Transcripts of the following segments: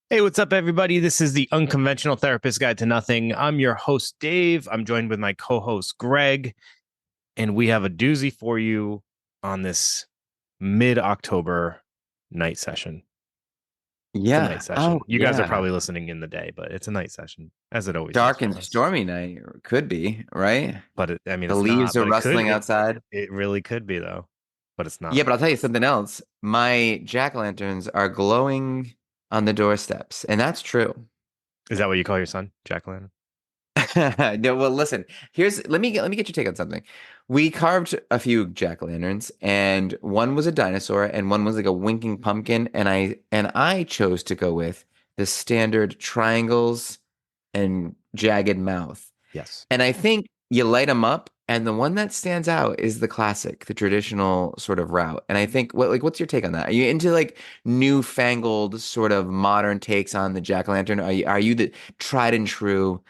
Hey, what's up, everybody? This is the Unconventional Therapist Guide to Nothing. I'm your host, Dave. I'm joined with my co host, Greg, and we have a doozy for you on this mid October night session. It's a night Yeah. Oh, session. You guys are yeah. probably listening in the day, but it's a night session, as it always is Dark for and us. stormy night, or could be, right? But I mean, The it's leaves not, are but it could, rustling outside. it really could be, though, but it's Yeah, not. but I'll tell you something else. My jack-o'-lanterns are glowing on the doorsteps, and that's true. Is that what you call your son, Jack Lantern? No, well, listen. Let me get your take on something. We carved a few jack-o'-lanterns, and one was a dinosaur, and one was like a winking pumpkin, and I chose to go with the standard triangles and jagged mouth. Yes. And I think you light them up, and the one that stands out is the classic, the traditional sort of route. And I think, what's your take on that? Are you into like newfangled sort of modern takes on the jack-o'-lantern? Are you the tried and true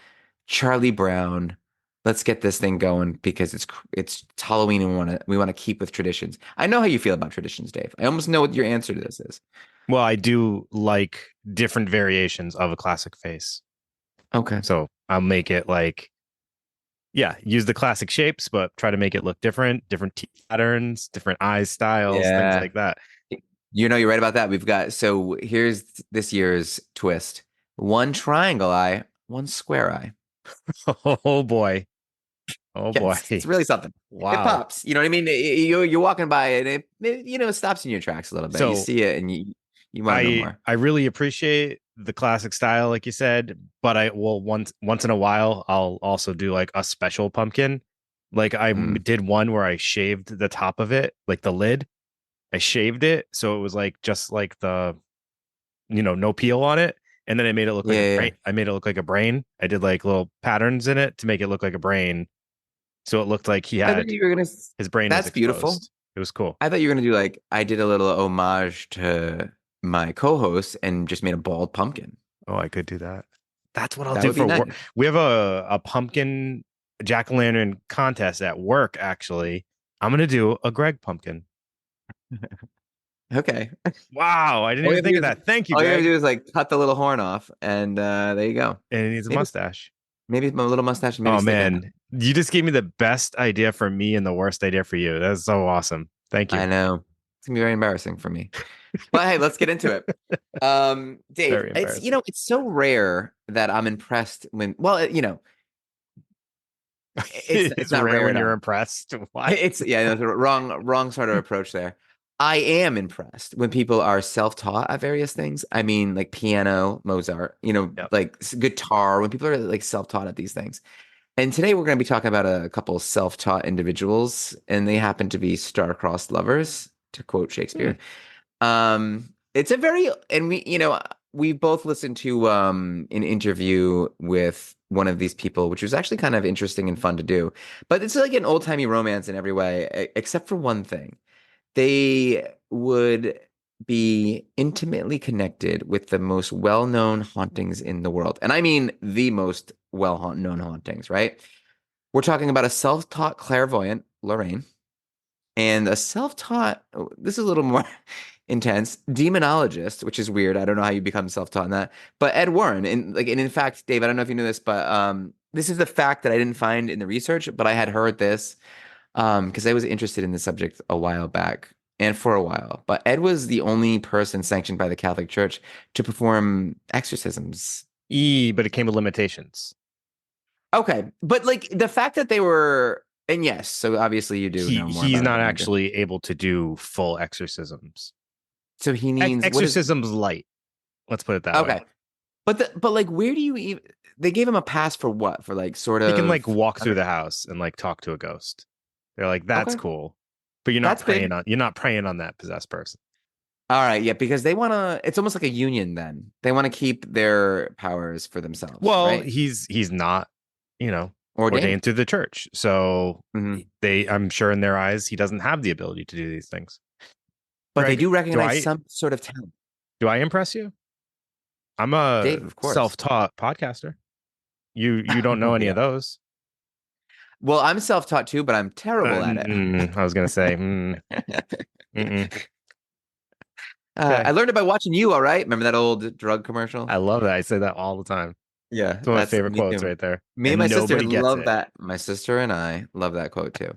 Charlie Brown? Let's get this thing going because it's Halloween and we want to keep with traditions. I know how you feel about traditions, Dave. I almost know what your answer to this is. Well, I do like different variations of a classic face. Okay. So I'll make it like, yeah, use the classic shapes, but try to make it look different teeth patterns, different eyes styles, things Yeah. like that. You're right about that. So here's this year's twist. One triangle eye, one square eye. Oh boy. Oh Yeah, boy. it's really something. It Wow. pops. You know what I mean? You're walking by and it stops in your tracks a little bit. You So see it and you want to know I more. I really appreciate the classic style, like you said, but I will once in a while I'll also do like a special pumpkin. Like Mm. did one where I shaved the top of it, like the lid. I shaved it so it was like just like no peel on it, and then I made it look Yeah, like a yeah, brain. yeah. I made it look like a brain. I did like little patterns in it to make it look like a brain, so it looked like he I thought had you were gonna. his brain was That's beautiful. exposed. It was cool. I thought you were gonna do like I did a little homage to my co-host and just made a bald pumpkin. Oh, I could do that. That's what I'll That do would be for work. nice. We have a pumpkin jack-o'-lantern contest at work. Actually, I'm gonna do a Greg pumpkin. Okay. Wow, I didn't All you even have to think do of is that. Thank you, all you have to Greg. do is like cut the little horn off, and there you go. And he needs a Maybe mustache. maybe a little mustache and maybe Oh stick a hat. man, you just gave me the best idea for me and the worst idea for you. That's so awesome. Thank you. I know. It's gonna be very embarrassing for me. But hey, let's get into it. Dave, Very it's embarrassing. it's so rare that I'm impressed when it's It's not rare rare when at you're all. impressed. What? It's yeah, no, the wrong sort of approach there. I am impressed when people are self-taught at various things. I mean, like piano, Mozart, Yep. like guitar, when people are like self-taught at these things. And today we're going to be talking about a couple self-taught individuals, and they happen to be star-crossed lovers, to quote Hmm. Shakespeare. It's a very, and we both listened to an interview with one of these people, which was actually kind of interesting and fun to do. But it's like an old-timey romance in every way, except for one thing. They would be intimately connected with the most well-known hauntings in the world. And I mean the most well-known hauntings, right? We're talking about a self-taught clairvoyant, Lorraine, and a self-taught, this is a little more intense, demonologist, which is weird. I don't know how you become self-taught in that. But Ed Warren, and in fact, Dave, I don't know if you knew this, but this is the fact that I didn't find in the research, but I had heard this because I was interested in the subject a while back and for a while. But Ed was the only person sanctioned by the Catholic Church to perform exorcisms. But it came with limitations. Okay, but like the fact that they were, and yes, so obviously you do know more He's about it not than I do. actually able to do full exorcisms. So he needs what is Exorcisms light. Let's put it that way. okay, but like where do you even? They gave him a pass for what? For like sort He can like of walk through under. the house and like talk to a ghost. They're like, that's Okay, cool. But that's big. you're not preying on that possessed person. All right, yeah, because they want to. It's almost like a union. Then they want to keep their powers for themselves, Well, right? he's not, you know, Ordained. ordained through the church. So Hmm. I'm sure in their eyes, he doesn't have the ability to do these things. But they Greg, do do recognize I some sort of talent. do I impress you? I'm a Dave, of course. self-taught podcaster. You don't know Oh any of yeah. those. Well, I'm self-taught too, but I'm terrible at it. I was gonna say, mm. I Okay. learned it by watching you, all right? Remember that old drug commercial? I love that. I say that all the time. Yeah, It's one of my that's favorite me quotes too. right there. Me and my And sister nobody gets love it. that. My sister and I love that quote too.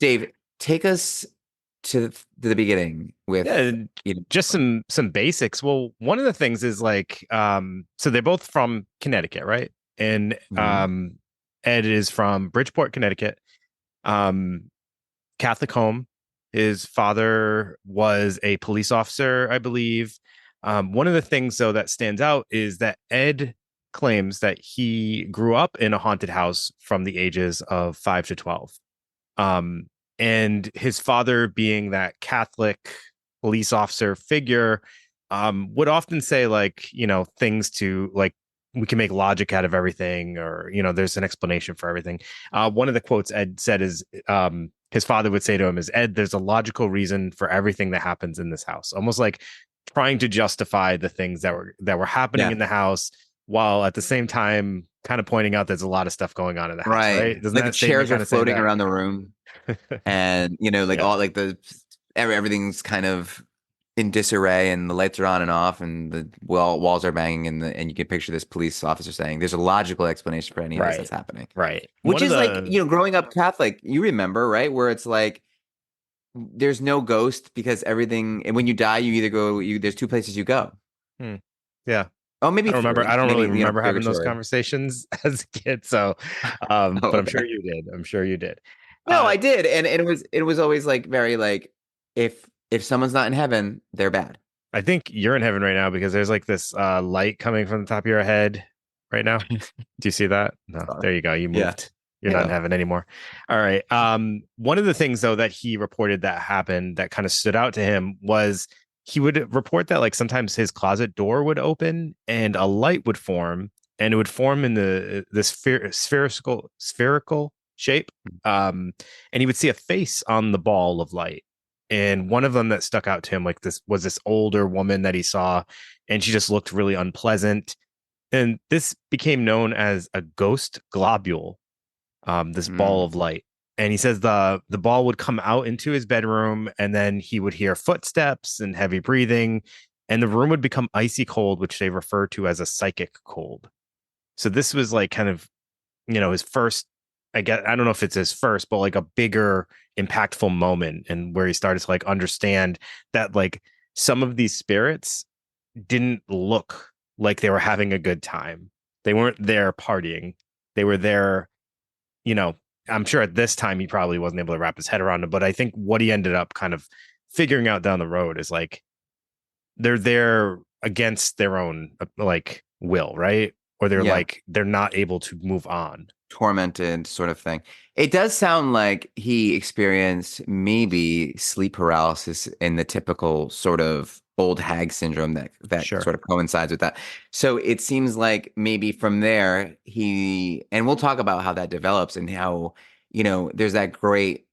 Dave, take us to the beginning Yeah, with and you know, just some basics. Well, one of the things is like so they're both from Connecticut, right? And mhm. Ed is from Bridgeport, Connecticut. Um Catholic home. His father was a police officer, I believe. One of the things, though, that stands out is that Ed claims that he grew up in a haunted house from the ages of 5 to 12. Um, and his father, being that Catholic police officer figure, would often say, like, things to like, we can make logic out of everything, or, there's an explanation for everything. One of the quotes Ed said is, his father would say to him is, Ed, there's a logical reason for everything that happens in this house, almost like trying to justify the things that were happening Yeah, in the house, while at the same time kind of pointing out there's a lot of stuff going on in the house, right. right? Doesn't Like the that statement chairs are kind of say floating that? around the room, and like Yeah. all like the everything's kind of in disarray, and the lights are on and off, and the walls are banging, and you can picture this police officer saying, "There's a logical explanation for any of this that's Right. happening." Right. Which One of is like, the growing up Catholic, you remember, right? Where it's like there's no ghost because everything, and when you die, you either go, there's two places you go. hmm, yeah. Oh, maybe I don't remember. I three, don't maybe, really remember having those purgatory. conversations as a kid. So, Oh, but I'm sure okay. you did. I'm sure you did. No, Uh, I did, and it was always like very like if someone's not in heaven, they're bad. I think you're in heaven right now because there's like this light coming from the top of your head right now. Do you see that? No, Sorry. there you go. You Yeah. moved. You're not in Yeah. heaven anymore. All right. One of the things though that he reported that happened that kind of stood out to him was he would report that like sometimes his closet door would open and a light would form, and it would form in the spherical shape. And he would see a face on the ball of light. And one of them that stuck out to him, like this, was this older woman that he saw, and she just looked really unpleasant. And this became known as a ghost globule, this ball Mm. of light. And he says the ball would come out into his bedroom, and then he would hear footsteps and heavy breathing, and the room would become icy cold, which they refer to as a psychic cold. So this was like kind of, his first, I guess, I don't know if it's his first, but like a bigger impactful moment, and where he started to like understand that like some of these spirits didn't look like they were having a good time. They weren't there partying. They were there, you know, I'm sure at this time he probably wasn't able to wrap his head around it, but I think what he ended up kind of figuring out down the road is like they're there against their own like will, right? Or they're Yeah. like they're not able to move on. Tormented sort of thing. It does sound like he experienced maybe sleep paralysis in the typical sort of old hag syndrome that Sure. sort of coincides with that. So it seems like maybe from there and we'll talk about how that develops and how, there's that great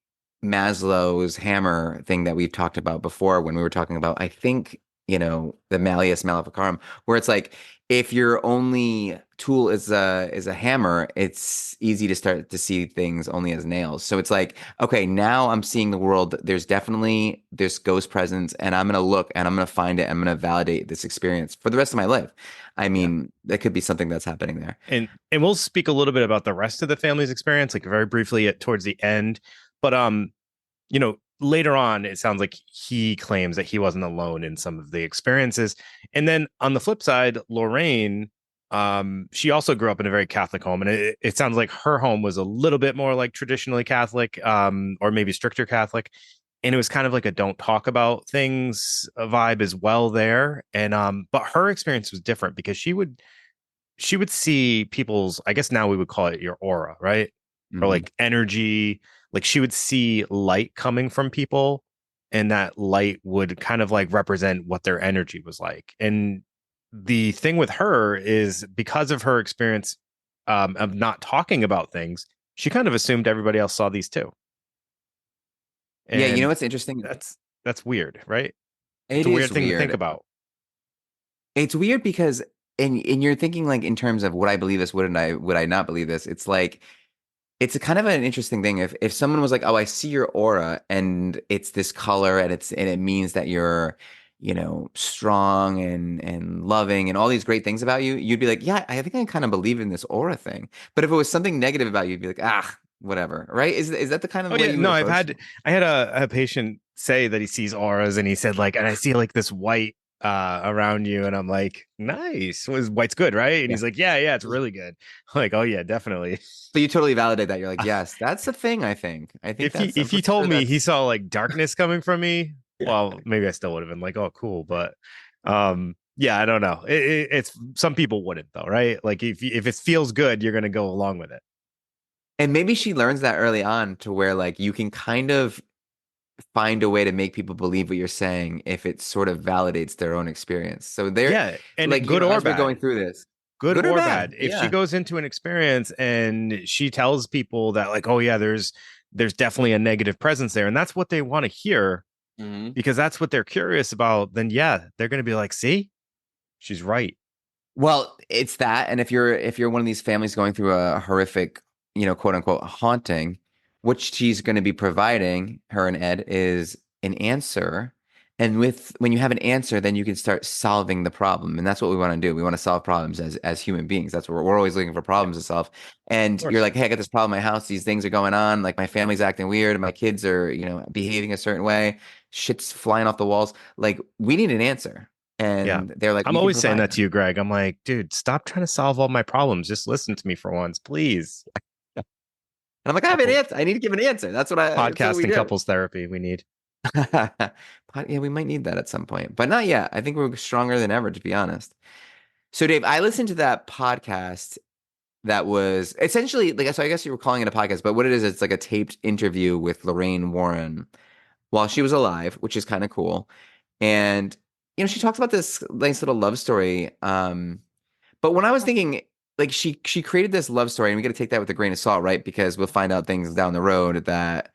Maslow's hammer thing that we've talked about before when we were talking about, I think, the Malleus Maleficarum, where it's like if your only tool is a hammer, it's easy to start to see things only as nails. So it's like, okay, now I'm seeing the world. There's definitely this ghost presence, and I'm gonna look and I'm gonna find it. I'm gonna validate this experience for the rest of my life. I Yeah. mean, that could be something that's happening there. And we'll speak a little bit about the rest of the family's experience, like very briefly at towards the end. But later on, it sounds like he claims that he wasn't alone in some of the experiences. And then on the flip side, Lorraine, she also grew up in a very Catholic home, and it sounds like her home was a little bit more like traditionally Catholic, or maybe stricter Catholic. And it was kind of like a don't talk about things vibe as well there. And but her experience was different because she would see people's, I guess now we would call it your aura, right? Or Mhm. like energy. Like she would see light coming from people, and that light would kind of like represent what their energy was like. And the thing with her is because of her experience, of not talking about things, she kind of assumed everybody else saw these too. Yeah, you know And what's interesting? that's weird, right? It's It a weird is thing to think weird. about. It's weird because and you're thinking like in terms of would I believe this, would I not believe this? It's like it's a kind of an interesting thing. If someone was like, "Oh, I see your aura, and it's this color, and it means that strong and loving and all these great things about you, you'd be like, yeah, I think I kind of believe in this aura thing. But if it was something negative about you, you'd be like, ah, whatever, right? Is that the kind of Oh way yeah, you would no, approach it? I had a patient say that he sees auras and he said like, and I see like this white around you, and I'm like, nice. Was white's good, right? And Yeah. he's like, yeah, it's really good. I'm like, oh yeah, definitely. So you totally validate that. You're like, yes, that's the thing, I think. I think that's, I'm If he pretty told sure me he that's, saw like darkness coming from me, yeah. well, maybe I still would have been like, oh, cool. But yeah, I don't know. It's some people wouldn't though, right? Like if it feels good, you're gonna go along with it. And maybe she learns that early on to where like you can kind of find a way to make people believe what you're saying if it sort of validates their own experience. So they're Yeah, and like, good or as we're bad. going through this, Good good or or bad. bad. If she Yeah. goes into an experience and she tells people that like, oh yeah, there's definitely a negative presence there, and that's what they want to hear Mhm. because that's what they're curious about, then yeah, they're gonna be like, see, she's right. Well, it's that, and if you're one of these families going through a horrific, quote unquote haunting, what she's going to be providing her and Ed is an answer. And when you have an answer, then you can start solving the problem, and that's what we want to do. We want to solve problems as human beings. That's what we're always looking for Yeah, problems to solve. of And you're course. like, hey, I got this problem in my house. These things are going on. Like my family's acting weird. My kids are, behaving a certain way. Shit's flying off the walls. Like we need an answer. Yeah. And they're like, I'm we can always saying provide that that. to you, Greg. I'm like, dude, stop trying to solve all my problems. Just listen to me for once, please. And I'm like, I have an Couple answer. I need to give an answer. That's what podcast we and do. couples therapy we need. But yeah, we might need that at some point, but not yet. I think we're stronger than ever, to be honest. So, Dave, I listened to that podcast that was essentially like, so I guess you were calling it a podcast, but what it is, it's like a taped interview with Lorraine Warren while she was alive, which is kind of cool. And, she talks about this nice little love story. But when I was thinking, like she created this love story, and we got to take that with a grain of salt, right? Because we'll find out things down the road that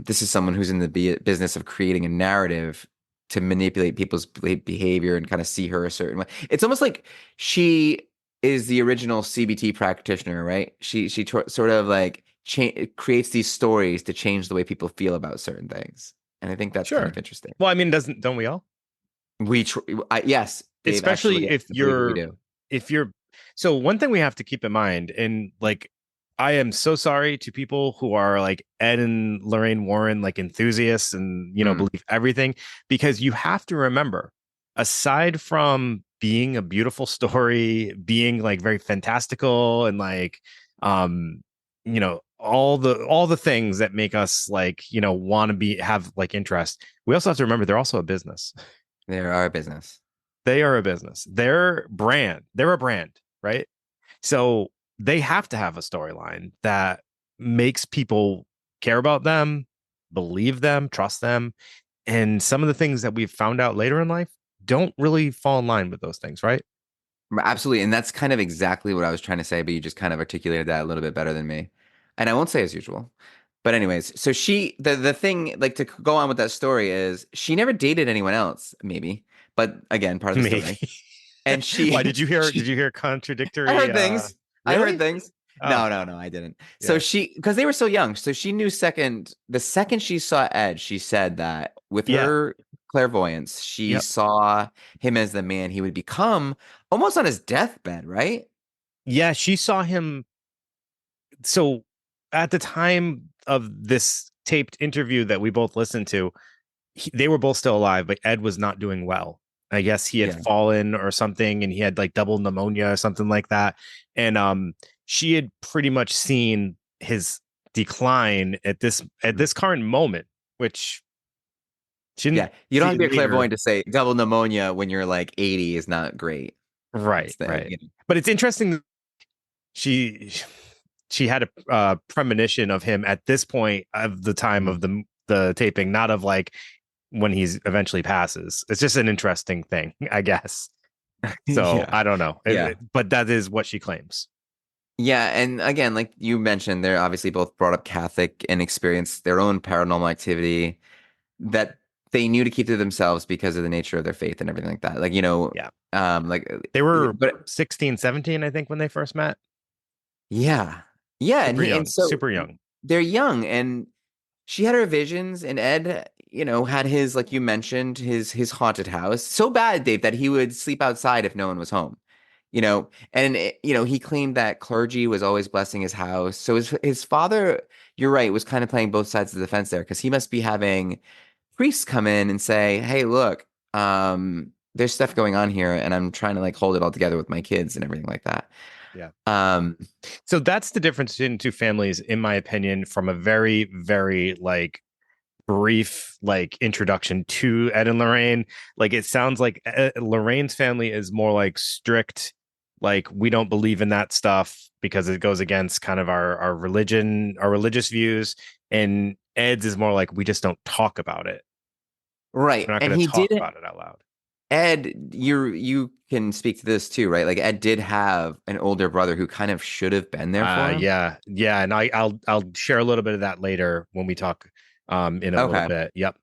this is someone who's in the business of creating a narrative to manipulate people's behavior and kind of see her a certain way. It's almost like she is the original CBT practitioner, right? She sort of like creates these stories to change the way people feel about certain things, and I think that's kind Sure. of interesting. Well, I mean, doesn't don't we all? Yes, Dave, actually, Especially yes, I believe that we do. if you're so one thing we have to keep in mind, and like I am so sorry to people who are like Ed and Lorraine Warren like enthusiasts and Mm, believe everything, because you have to remember, aside from being a beautiful story, being like very fantastical and like all the things that make us like want to be have like interest, we also have to remember they're also a business. there are a business. They are a business. They're a brand, right? So they have to have a storyline that makes people care about them, believe them, trust them. And some of the things that we've found out later in life don't really fall in line with those things, right? Absolutely. And that's kind of exactly what I was trying to say, but you just kind of articulated that a little bit better than me. And I won't say as usual. But anyways, so the thing like to go on with that story is she never dated anyone else, maybe. But again, part of the Maybe. story. And Why did she you hear I contradictory heard things. I heard really? things. Oh, No, I didn't. So yeah. because they were so young, so she knew the second she saw Ed, she said that with Yeah. her clairvoyance, she Yep. saw him as the man he would become almost on his deathbed, right? Yeah, she saw him. So at the time of this taped interview that we both listened to, they were both still alive, but Ed was not doing well. I guess he had Yeah. fallen or something, and he had like double pneumonia or something like that. And she had pretty much seen his decline at Mhm. this current moment, which she Yeah. didn't You don't see have to be a later. clairvoyant to say double pneumonia when you're like 80 is not great. Right, It's the, right. But it's interesting. She she had a premonition of him at this point of the time Mhm. of the taping, not of like when he's eventually passes. It's just an interesting thing, I guess. So Yeah. I don't know, Yeah. but that is what she claims. Yeah, and again, like you mentioned, they're obviously both brought up Catholic and experienced their own paranormal activity that they knew to keep to themselves because of the nature of their faith and everything like that. Like, Yeah, like, they were but 16, 17, I think, when they first met. yeah, yeah, and Super he and young, so super young. they're young, and she had her visions, and Ed, had his, like you mentioned, his haunted house. So bad, Dave, that he would sleep outside if no one was home. And he claimed that clergy was always blessing his house. So his father, you're right, was kind of playing both sides of the fence there, because he must be having priests come in and say, "Hey, look, there's stuff going on here, and I'm trying to like hold it all together with my kids and everything like that." Yeah. Um, So that's the difference between two families, in my opinion, from a very, very like brief like introduction to Ed and Lorraine. Like it sounds like Lorraine's family is more like strict, like we don't believe in that stuff because it goes against kind of our religion, our religious views. And Ed's is more like we just don't talk about it. right, We're not and going to he talk did. about it out loud. Ed, you can speak to this too, right? Like Ed did have an older brother who kind of should have been there for him. Yeah, and I'll share a little bit of that later when we talk in a little Okay. bit. Yep.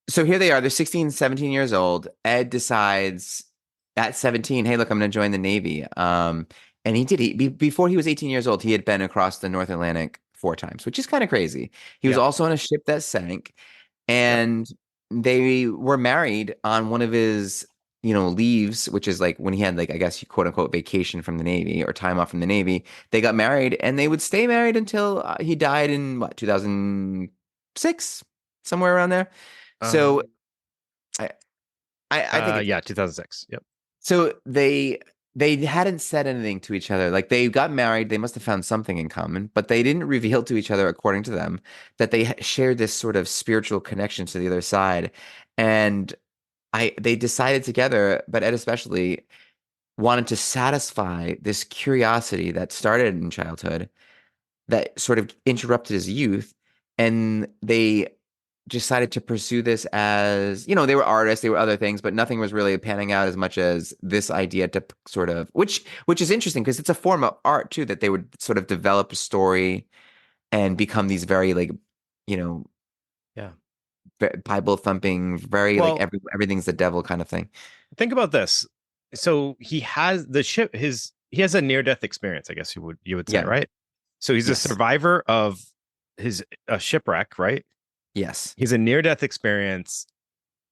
So here they are. They're 16, 17 years old. Ed decides at 17, hey, look, I'm going to join the Navy. And he did. Before he was 18 years old, he had been across the North Atlantic 4 times, which is kind of crazy. He was Yep. also on a ship that sank, Yep. and they were married on one of his, leaves, which is like when he had, like, I guess you quote unquote vacation from the Navy or time off from the Navy. They got married, and they would stay married until he died in what, 2006, somewhere around there. So Um I, I think it's yeah, 2006. Yep. so they hadn't said anything to each other. Like they got married, they must have found something in common, but they didn't reveal to each other, according to them, that they shared this sort of spiritual connection to the other side. And they decided together, but Ed especially wanted to satisfy this curiosity that started in childhood, that sort of interrupted his youth, and they decided to pursue this as, they were artists, they were other things, but nothing was really panning out as much as this idea to sort of, which is interesting because it's a form of art too, that they would sort of develop a story and become these very like, you know, Yeah. Bible thumping, very like Well, everything's the devil kind of thing. think about this. So he has the ship he has a near death experience, I guess you would say, Yeah. right? So he's a Yes. survivor of his a shipwreck, right? Yes. He's a near death experience.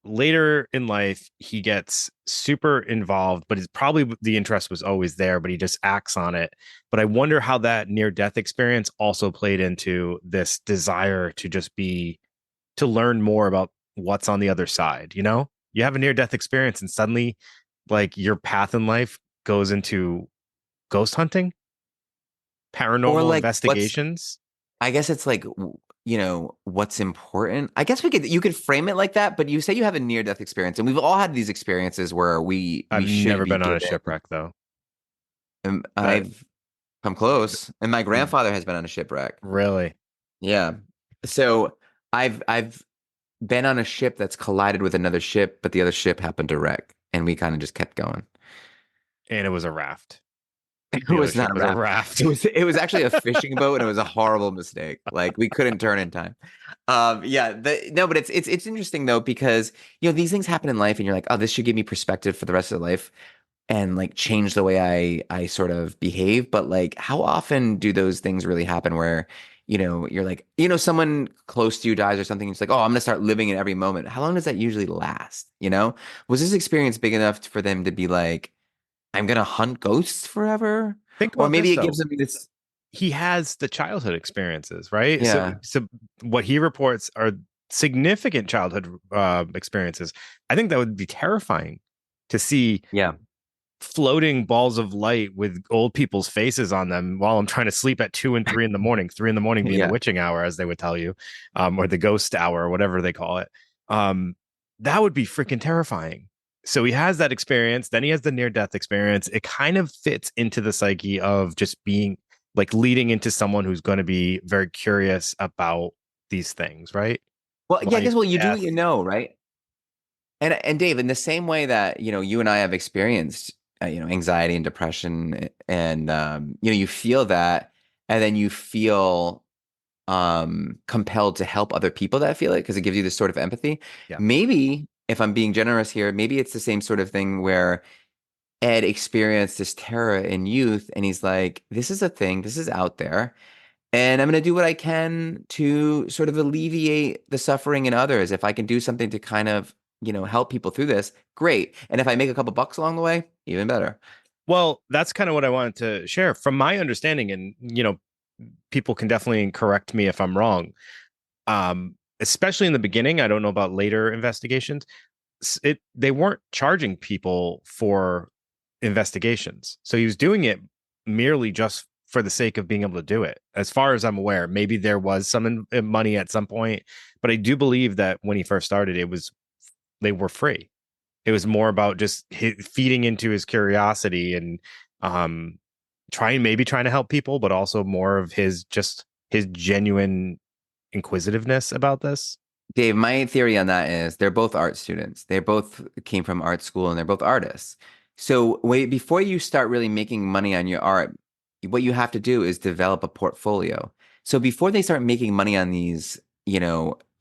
Later in life, he gets super involved, but it's probably the interest was always there, but he just acts on it. But I wonder how that near death experience also played into this desire to just be to learn more about what's on the other side. You have a near death experience and suddenly like your path in life goes into ghost hunting, Or paranormal like what's investigations. I guess it's like, what's important. I guess you could frame it like that, but you say you have a near death experience, and we've all had these experiences where we I've should never be been on a given. shipwreck though. That I've come close, and my grandfather has been on a shipwreck. really, Yeah. So I've been on a ship that's collided with another ship, but the other ship happened to wreck, and we kind of just kept going. and it was a raft. It The other was ship not a was a raft. raft. It was actually a fishing boat, and it was a horrible mistake. Like we couldn't turn in time. Yeah, no, but it's interesting though, because these things happen in life, and you're like, oh, this should give me perspective for the rest of life, and like change the way I sort of behave. But like, how often do those things really happen where you're like, someone close to you dies or something, and it's like, oh, I'm gonna start living in every moment. How long does that usually last? Was this experience big enough for them to be like, I'm gonna hunt ghosts forever? Think Or about maybe this it gives though. them this. He has the childhood experiences, right? So, Yeah, so what he reports are significant childhood experiences. I think that would be terrifying to see yeah, floating balls of light with old people's faces on them while I'm trying to sleep at 2 and 3 in the morning. 3 in the morning being the yeah. witching hour, as they would tell you, or the ghost hour, or whatever they call it. Um, that would be freaking terrifying. So he has that experience. Then he has the near death experience. It kind of fits into the psyche of just being like leading into someone who's going to be very curious about these things, right? Well, yeah, I guess, Life, well, you do what death. you know, right? And Dave, in the same way that, you and I have experienced, anxiety and depression, and you feel that, and then you feel compelled to help other people that feel it because it gives you this sort of empathy. Yeah. Maybe, if I'm being generous here, maybe it's the same sort of thing where Ed experienced this terror in youth, and he's like, this is a thing, this is out there. And I'm going to do what I can to sort of alleviate the suffering in others. If I can do something to kind of, help people through this, great. And if I make a couple bucks along the way, even better. Well, that's kind of what I wanted to share from my understanding. And, people can definitely correct me if I'm wrong. Especially in the beginning, I don't know about later investigations. They weren't charging people for investigations. So he was doing it merely just for the sake of being able to do it. As far as I'm aware, maybe there was some money at some point, but I do believe that when he first started, they were free. It was more about just feeding into his curiosity and um trying to help people, but also more of his genuine inquisitiveness about this. Dave, my theory on that is they're both art students. They both came from art school and they're both artists. So wait, before you start really making money on your art, what you have to do is develop a portfolio. So before they start making money on these,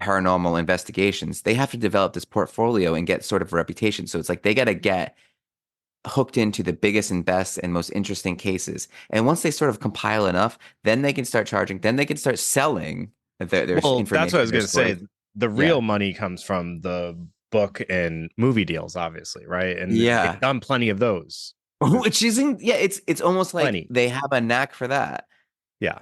paranormal investigations, they have to develop this portfolio and get sort of a reputation. So it's like they got to get hooked into the biggest and best and most interesting cases. And once they sort of compile enough, then they can start charging, then they can start selling their Well, that's what I information, was their going to say. stories. The Yeah. real money comes from the book and movie deals, obviously, right? And they've Yeah. done plenty of those. There's Which isn't, yeah, it's almost like plenty. they have a knack for that. Yeah.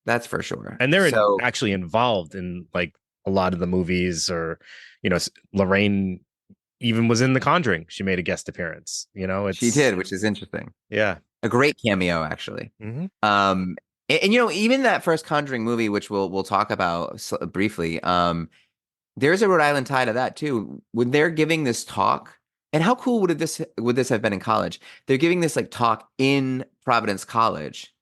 That's for sure. And So actually involved in like a lot of the movies or, Lorraine even was in The Conjuring. She made a guest appearance. she It's, did, which is interesting. yeah. A great cameo, actually. Hmm. Um, and, even that first Conjuring movie, which we'll talk about briefly. There's a Rhode Island tie to that too. When they're giving this talk, and how cool would this have been in college? They're giving this like talk in Providence College,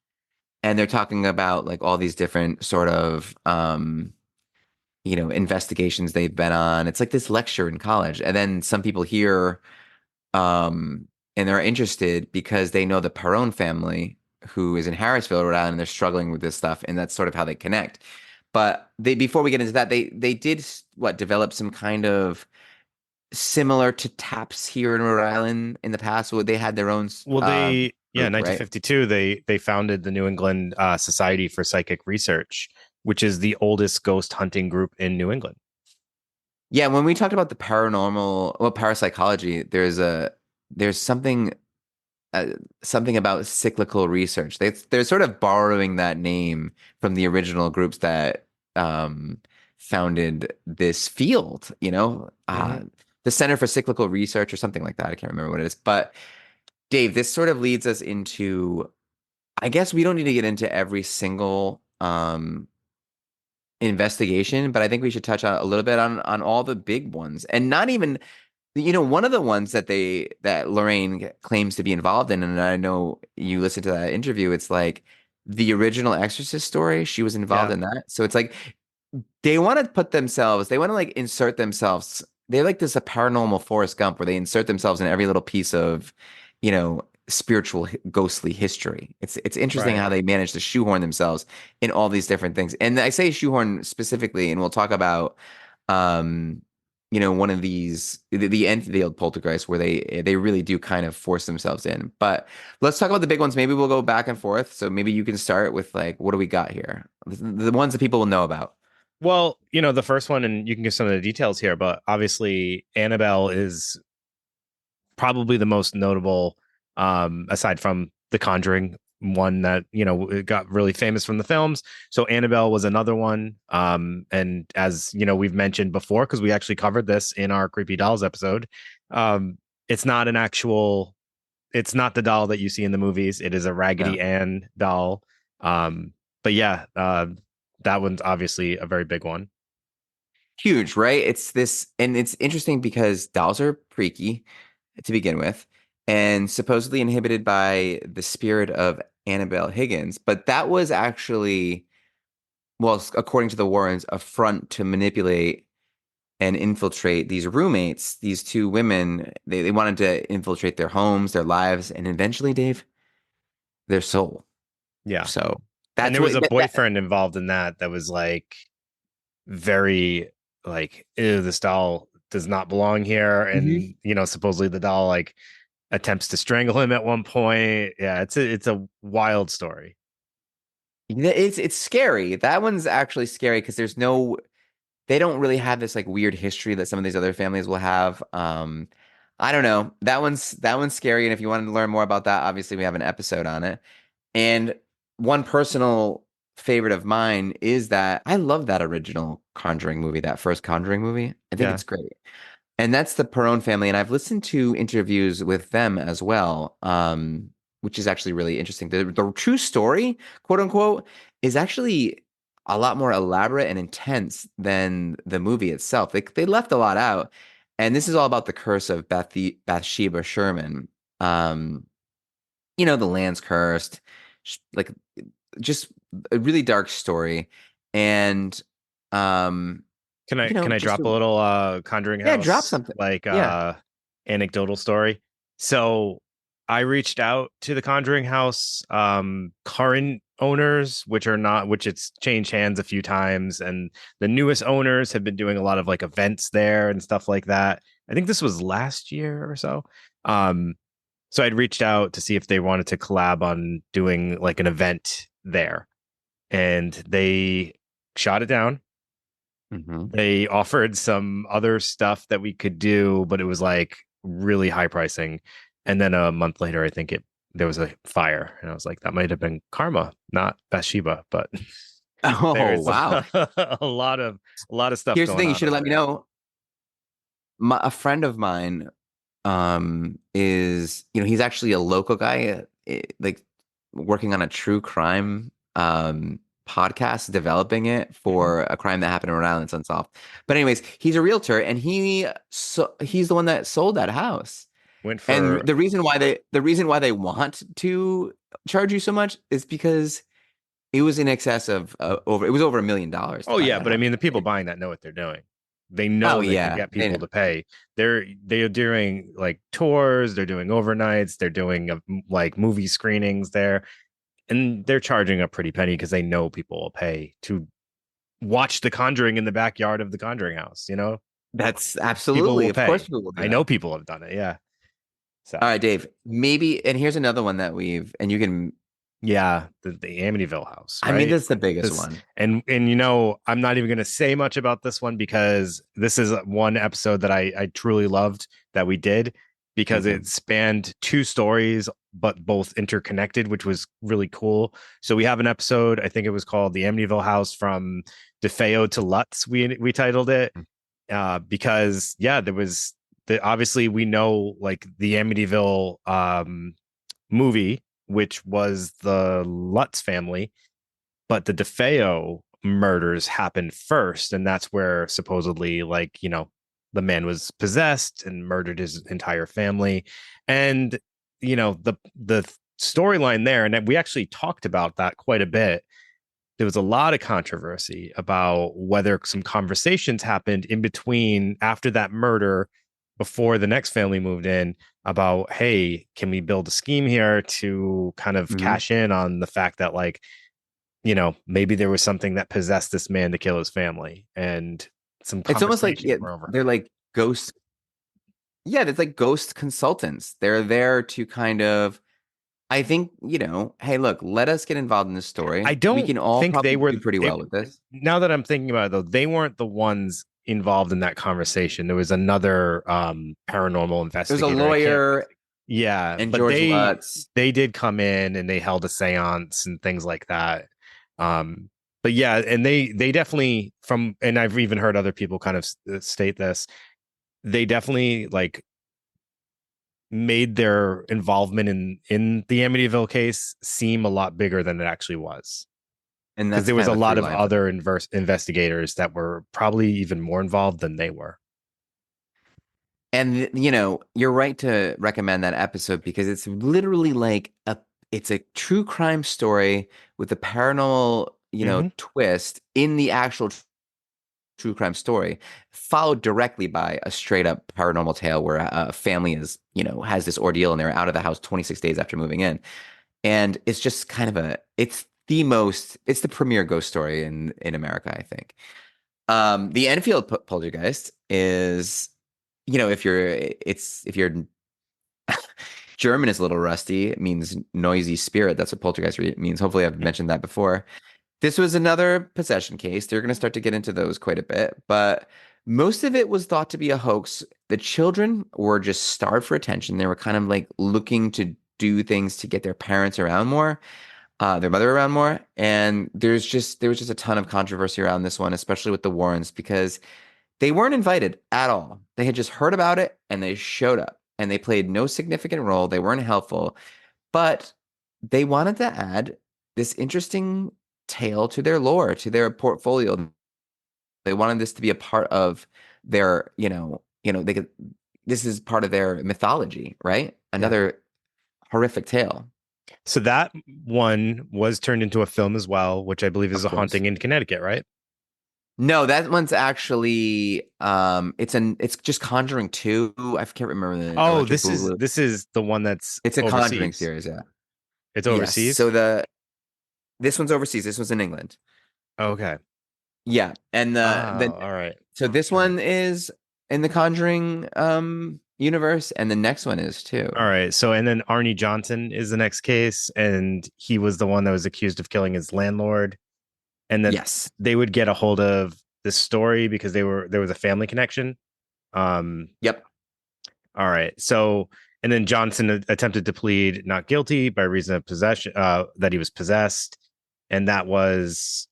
and they're talking about like all these different sort of investigations they've been on. It's like this lecture in college. And then some people here and they're interested because they know the Perron family who is in Harrisville, Rhode Island, and they're struggling with this stuff, and that's sort of how they connect. But they before we get into that, they did what develop some kind of similar to TAPS here in Rhode Island in the past. Where they had their own Well, yeah, group, right? 1952, they founded the New England Society for Psychic Research, which is the oldest ghost hunting group in New England. Yeah, when we talked about the paranormal, well, parapsychology, there's uh, something about cyclical research. They're sort of borrowing that name from the original groups that founded this field, Hmm. the Center for Cyclical Research or something like that. I can't remember what it is. But Dave, this sort of leads us into, I guess we don't need to get into every single investigation, but I think we should touch on a little bit on all the big ones, and not even one of the ones that Lorraine claims to be involved in, and I know you listened to that interview, it's like the original Exorcist story, she was involved Yeah, in that. So it's like they want to like insert themselves. They're like this a paranormal Forrest Gump where they insert themselves in every little piece of, spiritual ghostly history. It's interesting right. how they manage to shoehorn themselves in all these different things. And I say shoehorn specifically, and we'll talk about um one of these the Enfield poltergeist where they really do kind of force themselves in. But let's talk about the big ones. Maybe we'll go back and forth. So maybe you can start with like what do we got here? The ones that people will know about. Well, the first one, and you can give some of the details here, but obviously Annabelle is probably the most notable, aside from The Conjuring, one that it got really famous from the films. So Annabelle was another one, and as we've mentioned before, because we actually covered this in our Creepy Dolls episode. um, it's not an actual, it's not the doll that you see in the movies. It is a Raggedy No. Ann doll. But yeah, that one's obviously a very big one. Huge, right? It's this, and it's interesting because dolls are freaky to begin with, and supposedly inhibited by the spirit of Annabelle Higgins. But that was actually, well, according to the Warrens, a front to manipulate and infiltrate these roommates, these two women. They wanted to infiltrate their homes, their lives, and eventually, Dave, their soul. Yeah. So And that's there was what a that. boyfriend involved in that was like very like, ew, this doll does not belong here. Mhm. And supposedly the doll like attempts to strangle him at one point. Yeah, it's a wild story. It's scary. That one's actually scary because they don't really have this like weird history that some of these other families will have. I don't know. That one's scary. And if you want to learn more about that, obviously we have an episode on it. And one personal favorite of mine is that I love that original Conjuring movie, that first Conjuring movie. I think Yeah. it's great. And that's the Perron family. And I've listened to interviews with them as well, which is actually really interesting. The true story, quote unquote, is actually a lot more elaborate and intense than the movie itself. They left a lot out. And this is all about the curse of Bathsheba Sherman. Um, the land's cursed, like just a really dark story. And, um, Can I just drop a little Conjuring yeah, drop House something. like Yeah. anecdotal story? So I reached out to the Conjuring House current owners, which it's changed hands a few times, and the newest owners have been doing a lot of like events there and stuff like that. I think this was last year or so. Um, so I'd reached out to see if they wanted to collab on doing like an event there, and they shot it down. Hmm. They offered some other stuff that we could do, but it was like really high pricing. And then a month later, I think it there was a fire, and I was like, that might have been karma, not Bathsheba, but Oh, there's wow. a lot of stuff Here's the going thing, you on should have over let me there. know. A friend of mine is, he's actually a local guy, like working on a true crime podcast, developing it Mhm. for a crime that happened in Rhode Island, it's unsolved. But anyways, he's a realtor and he's the one that sold that house. Went And for the reason why they want to charge you so much is because it was in excess of over $1 million to Oh buy yeah, that but I house. mean the people buying that know what they're doing. They Oh know they can yeah, get they people know. to pay. They're doing like tours, they're doing overnights, they're doing like movie screenings there, and they're charging a pretty penny because they know people will pay to watch The Conjuring in the backyard of the Conjuring house. That's People absolutely, will of course, pay. people will do I know that. people have done it. Yeah. All So right, Dave. Maybe, and here's another one that and you can. yeah, the Amityville house, I mean, right? this is the biggest This one. and I'm not even going to say much about this one because this is one episode that I truly loved that we did Me because too. it spanned two stories but both interconnected, which was really cool. So we have an episode, I think it was called The Amityville House from DeFeo to Lutz. We titled it because yeah, there was obviously we know like the Amityville movie, which was the Lutz family, but the DeFeo murders happened first, and that's where supposedly like the man was possessed and murdered his entire family, and the storyline there, and we actually talked about that quite a bit. There was a lot of controversy about whether some conversations happened in between after that murder before the next family moved in about, hey, can we build a scheme here to kind of Hmm. cash in on the fact that like maybe there was something that possessed this man to kill his family, and some It's almost like, conversations yeah, were overheard. they're like ghost. Yeah, it's like ghost consultants. They're there to kind of, I think, hey, look, let us get involved in this I story. We don't can all think they probably were do pretty it, well with this. now that I'm thinking about it though, they weren't the ones involved in that conversation. There was another paranormal There's a investigator. I can't lawyer Yeah, and but George they Lutz. they did come in and they held a séance and things like that. Um, but yeah, and they definitely and I've even heard other people kind of state this. They definitely like made their involvement in the Amityville case seem a lot bigger than it actually was. And Because that's there was kind a of a lot through of line for other investigators that were probably even more involved than they were. And you're right to recommend that episode because it's literally like it's a true crime story with a paranormal, Hmm. twist in the actual true crime story, followed directly by a straight up paranormal tale where a family has this ordeal and they're out of the house 26 days after moving in. And it's just kind of it's the premier ghost story in America, I think. The Enfield poltergeist is, if you're German is a little rusty. It means noisy spirit. That's what poltergeist means. Hopefully, I've mentioned that before. This was another possession case. They're going to start to get into those quite a bit, but most of it was thought to be a hoax. The children were just starved for attention. They were kind of like looking to do things to get their parents around more, their mother around more. And there was just a ton of controversy around this one, especially with the Warrens, because they weren't invited at all. They had just heard about it and they showed up and they played no significant role. They weren't helpful, but they wanted to add this interesting tale to their lore, to their portfolio. They wanted this to be a part of their, they could, this is part of their mythology, right? Yeah. Another horrific tale, So that one was turned into a film as well, which I believe is of A course. Haunting in Connecticut, right? No, that one's actually it's just Conjuring 2. I can't remember the Oh, Electric Boogaloo. this is the one that's It's a Conjuring overseas. series, yeah. It's Yes. overseas. So this one's overseas. This one's in England. Okay. Yeah. And the Oh, all right. so this All right. one is in the Conjuring universe, and the next one is too. All right. So, and then Arnie Johnson is the next case, and he was the one that was accused of killing his landlord. And then Yes. they would get a hold of this story because there was a family connection. Um, Yep. all right. So, and then Johnson attempted to plead not guilty by reason of possession, that he was possessed, and that was,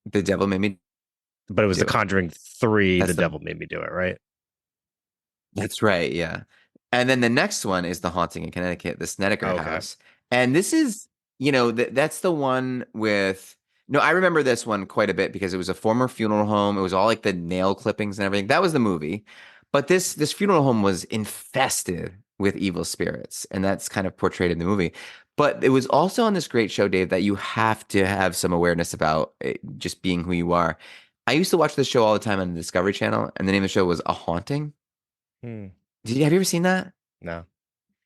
The devil made me but it was do The it. Conjuring 3. The That's the devil made me do it, right? That's right, yeah. And then the next one is The Haunting in Connecticut, the Snedeker Okay. house. And this is, that's the one with no, I remember this one quite a bit because it was a former funeral home. It was all like the nail clippings and everything. That was the movie. But this funeral home was infested with evil spirits, and that's kind of portrayed in the movie. But it was also on this great show, Dave, that you have to have some awareness about just being who you are. I used to watch this show all the time on the Discovery Channel, and the name of the show was A Haunting. Hmm. Have you ever seen that? No.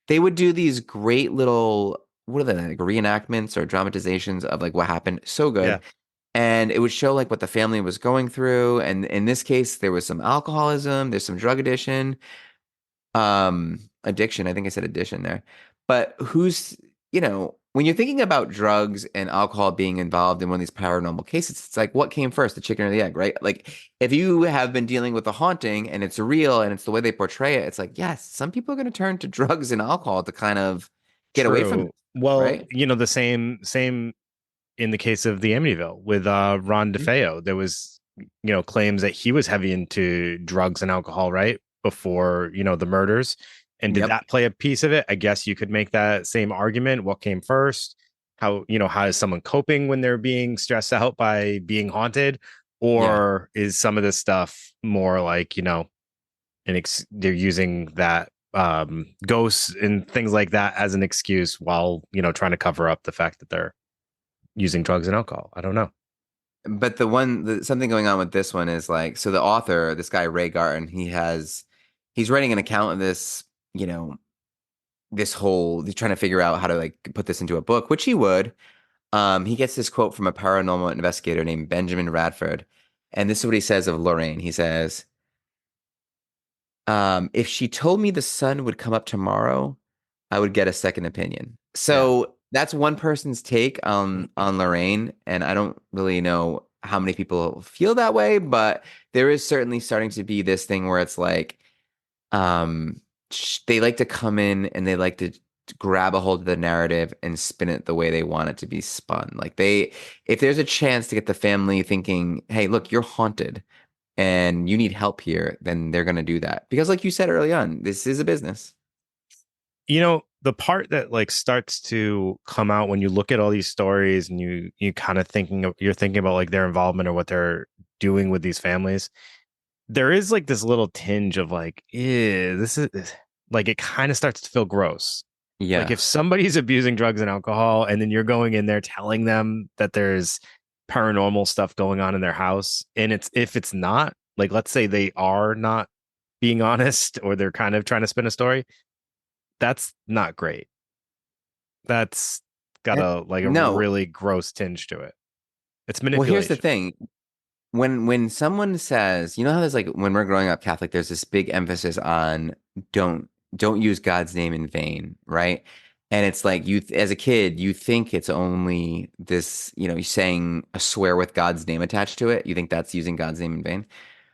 They would do these great little, what are they, like reenactments or dramatizations of like what happened. So Yeah. good. And it would show like what the family was going through. And in this case, there was some alcoholism, there's some drug addiction. I think I said addition there. But when you're thinking about drugs and alcohol being involved in one of these paranormal cases, it's like what came first, the chicken or the egg, right? Like if you have been dealing with a haunting and it's real and it's the way they portray it, it's like, yes, some people are going to turn to drugs and alcohol to kind of get away from True. it, Well, right? the same in the case of the Amityville with Ron Mhm. DeFeo. There was, claims that he was heavy into drugs and alcohol, right? Before, the murders. And did Yep. that play a piece of it? I guess you could make that same argument. What came first? How is someone coping when they're being stressed out by being haunted? Yeah. Or is some of this stuff more like, they're using that ghosts and things like that as an excuse while, trying to cover up the fact that they're using drugs and alcohol. I don't know. But something going on with this one is like, so the author, this guy, Ray Garton, he's writing an account of this, you know, he's trying to figure out how to like put this into a book, which he would. He gets this quote from a paranormal investigator named Benjamin Radford. And this is what he says of Lorraine. He says, if she told me the sun would come up tomorrow, I would get a second opinion. Yeah. So that's one person's take on Lorraine, and I don't really know how many people feel that way, but there is certainly starting to be this thing where it's like they like to come in and they like to grab a hold of the narrative and spin it the way they want it to be spun. If there's a chance to get the family thinking, "Hey, look, you're haunted and you need help here," then they're going to do that. Because like you said early on, this is a business. The part that like starts to come out when you look at all these stories and you kind of you're thinking about like their involvement or what they're doing with these families. There is like this little tinge of like, this is like it kind of starts to feel gross. Like Yeah. if somebody's abusing drugs and alcohol and then you're going in there telling them that there's paranormal stuff going on in their house, and if it's not, like let's say they are not being honest or they're kind of trying to spin a story, that's not great. That's got And a no. really gross tinge to it. It's Well, here's the manipulation. thing. When someone says, you know how there's like when we're growing up Catholic, there's this big emphasis on don't don't use God's name in vain, right? And it's like you, as a kid, you think it's only this, you saying a swear with God's name attached to it. You think that's using God's name in vain.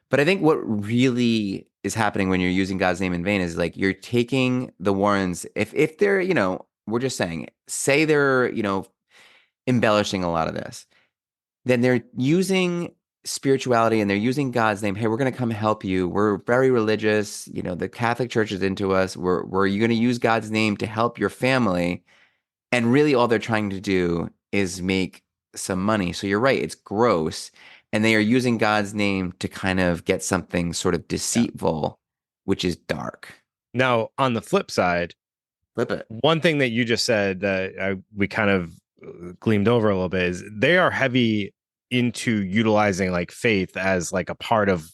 But I think what really is happening when you're using God's name in vain is like you're taking the Warrens, if they're, we're just saying, say they're, embellishing a lot of this, then they're using spirituality and they're using God's name. Hey, we're going to come help you. We're very religious. The Catholic Church is into us. We're you going to use God's name to help your family. And really all they're trying to do is make some money. So you're right, it's gross. And they are using God's name to kind of get something sort of Yeah. deceitful, which is dark. Now, on the flip side, Flip it. one thing that you just said that we kind of gleamed over a little bit is they are heavy into utilizing like faith as like a part of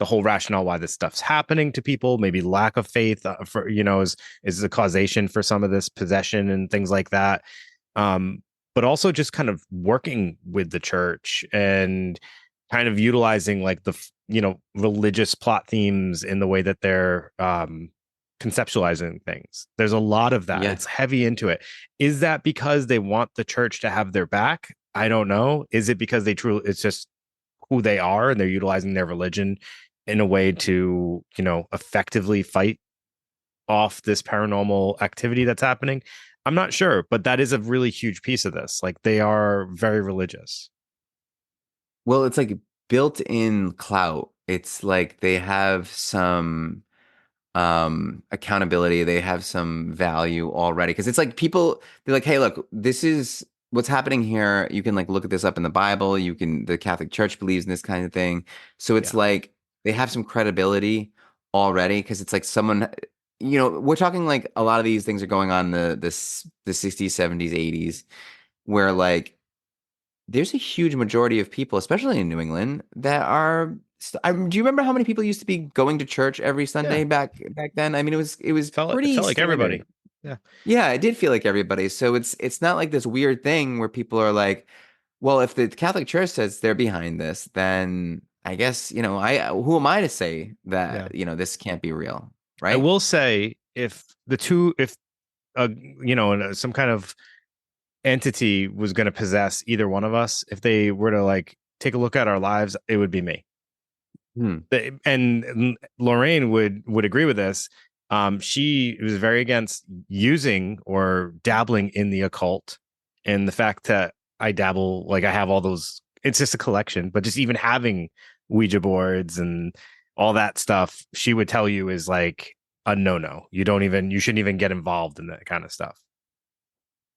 the whole rationale why this stuff's happening to people. Maybe lack of faith for is the causation for some of this possession and things like that. But also just kind of working with the church and kind of utilizing like the religious plot themes in the way that they're conceptualizing things. There's a lot of that. Yeah. It's heavy into it. Is that because they want the church to have their back? I don't know. Is it because they truly, it's just who they are and they're utilizing their religion in a way to, effectively fight off this paranormal activity that's happening? I'm not sure, but that is a really huge piece of this. Like they are very religious. Well, it's like built-in clout. It's like they have some accountability, they have some value already, because it's like people, they're like, hey, look, this is what's happening here. You can like look at this up in the Bible. The Catholic Church believes in this kind of thing. So it's Yeah. like they have some credibility already, because it's like someone, we're talking like a lot of these things are going on the 60s, 70s, 80s, where like there's a huge majority of people, especially in New England, that are. Do you remember how many people used to be going to church every Yeah. Sunday back then? I mean, it was It pretty felt like everybody. standard. Yeah. Yeah, it did feel like everybody. So it's not like this weird thing where people are like, well, if the Catholic Church says they're behind this, then I guess, I who am I to say Yeah. that, this can't be real, I right? will say if uh, some kind of entity was going to possess either one of us, if they were to like take a look at our lives, it would be me. Hmm. And Lorraine would agree with this. She was very against using or dabbling in the occult, and the fact that I dabble, like I have all those. It's just a collection, but just even having Ouija boards and all that stuff, she would tell you is like a no-no. You shouldn't even get involved in that kind of stuff.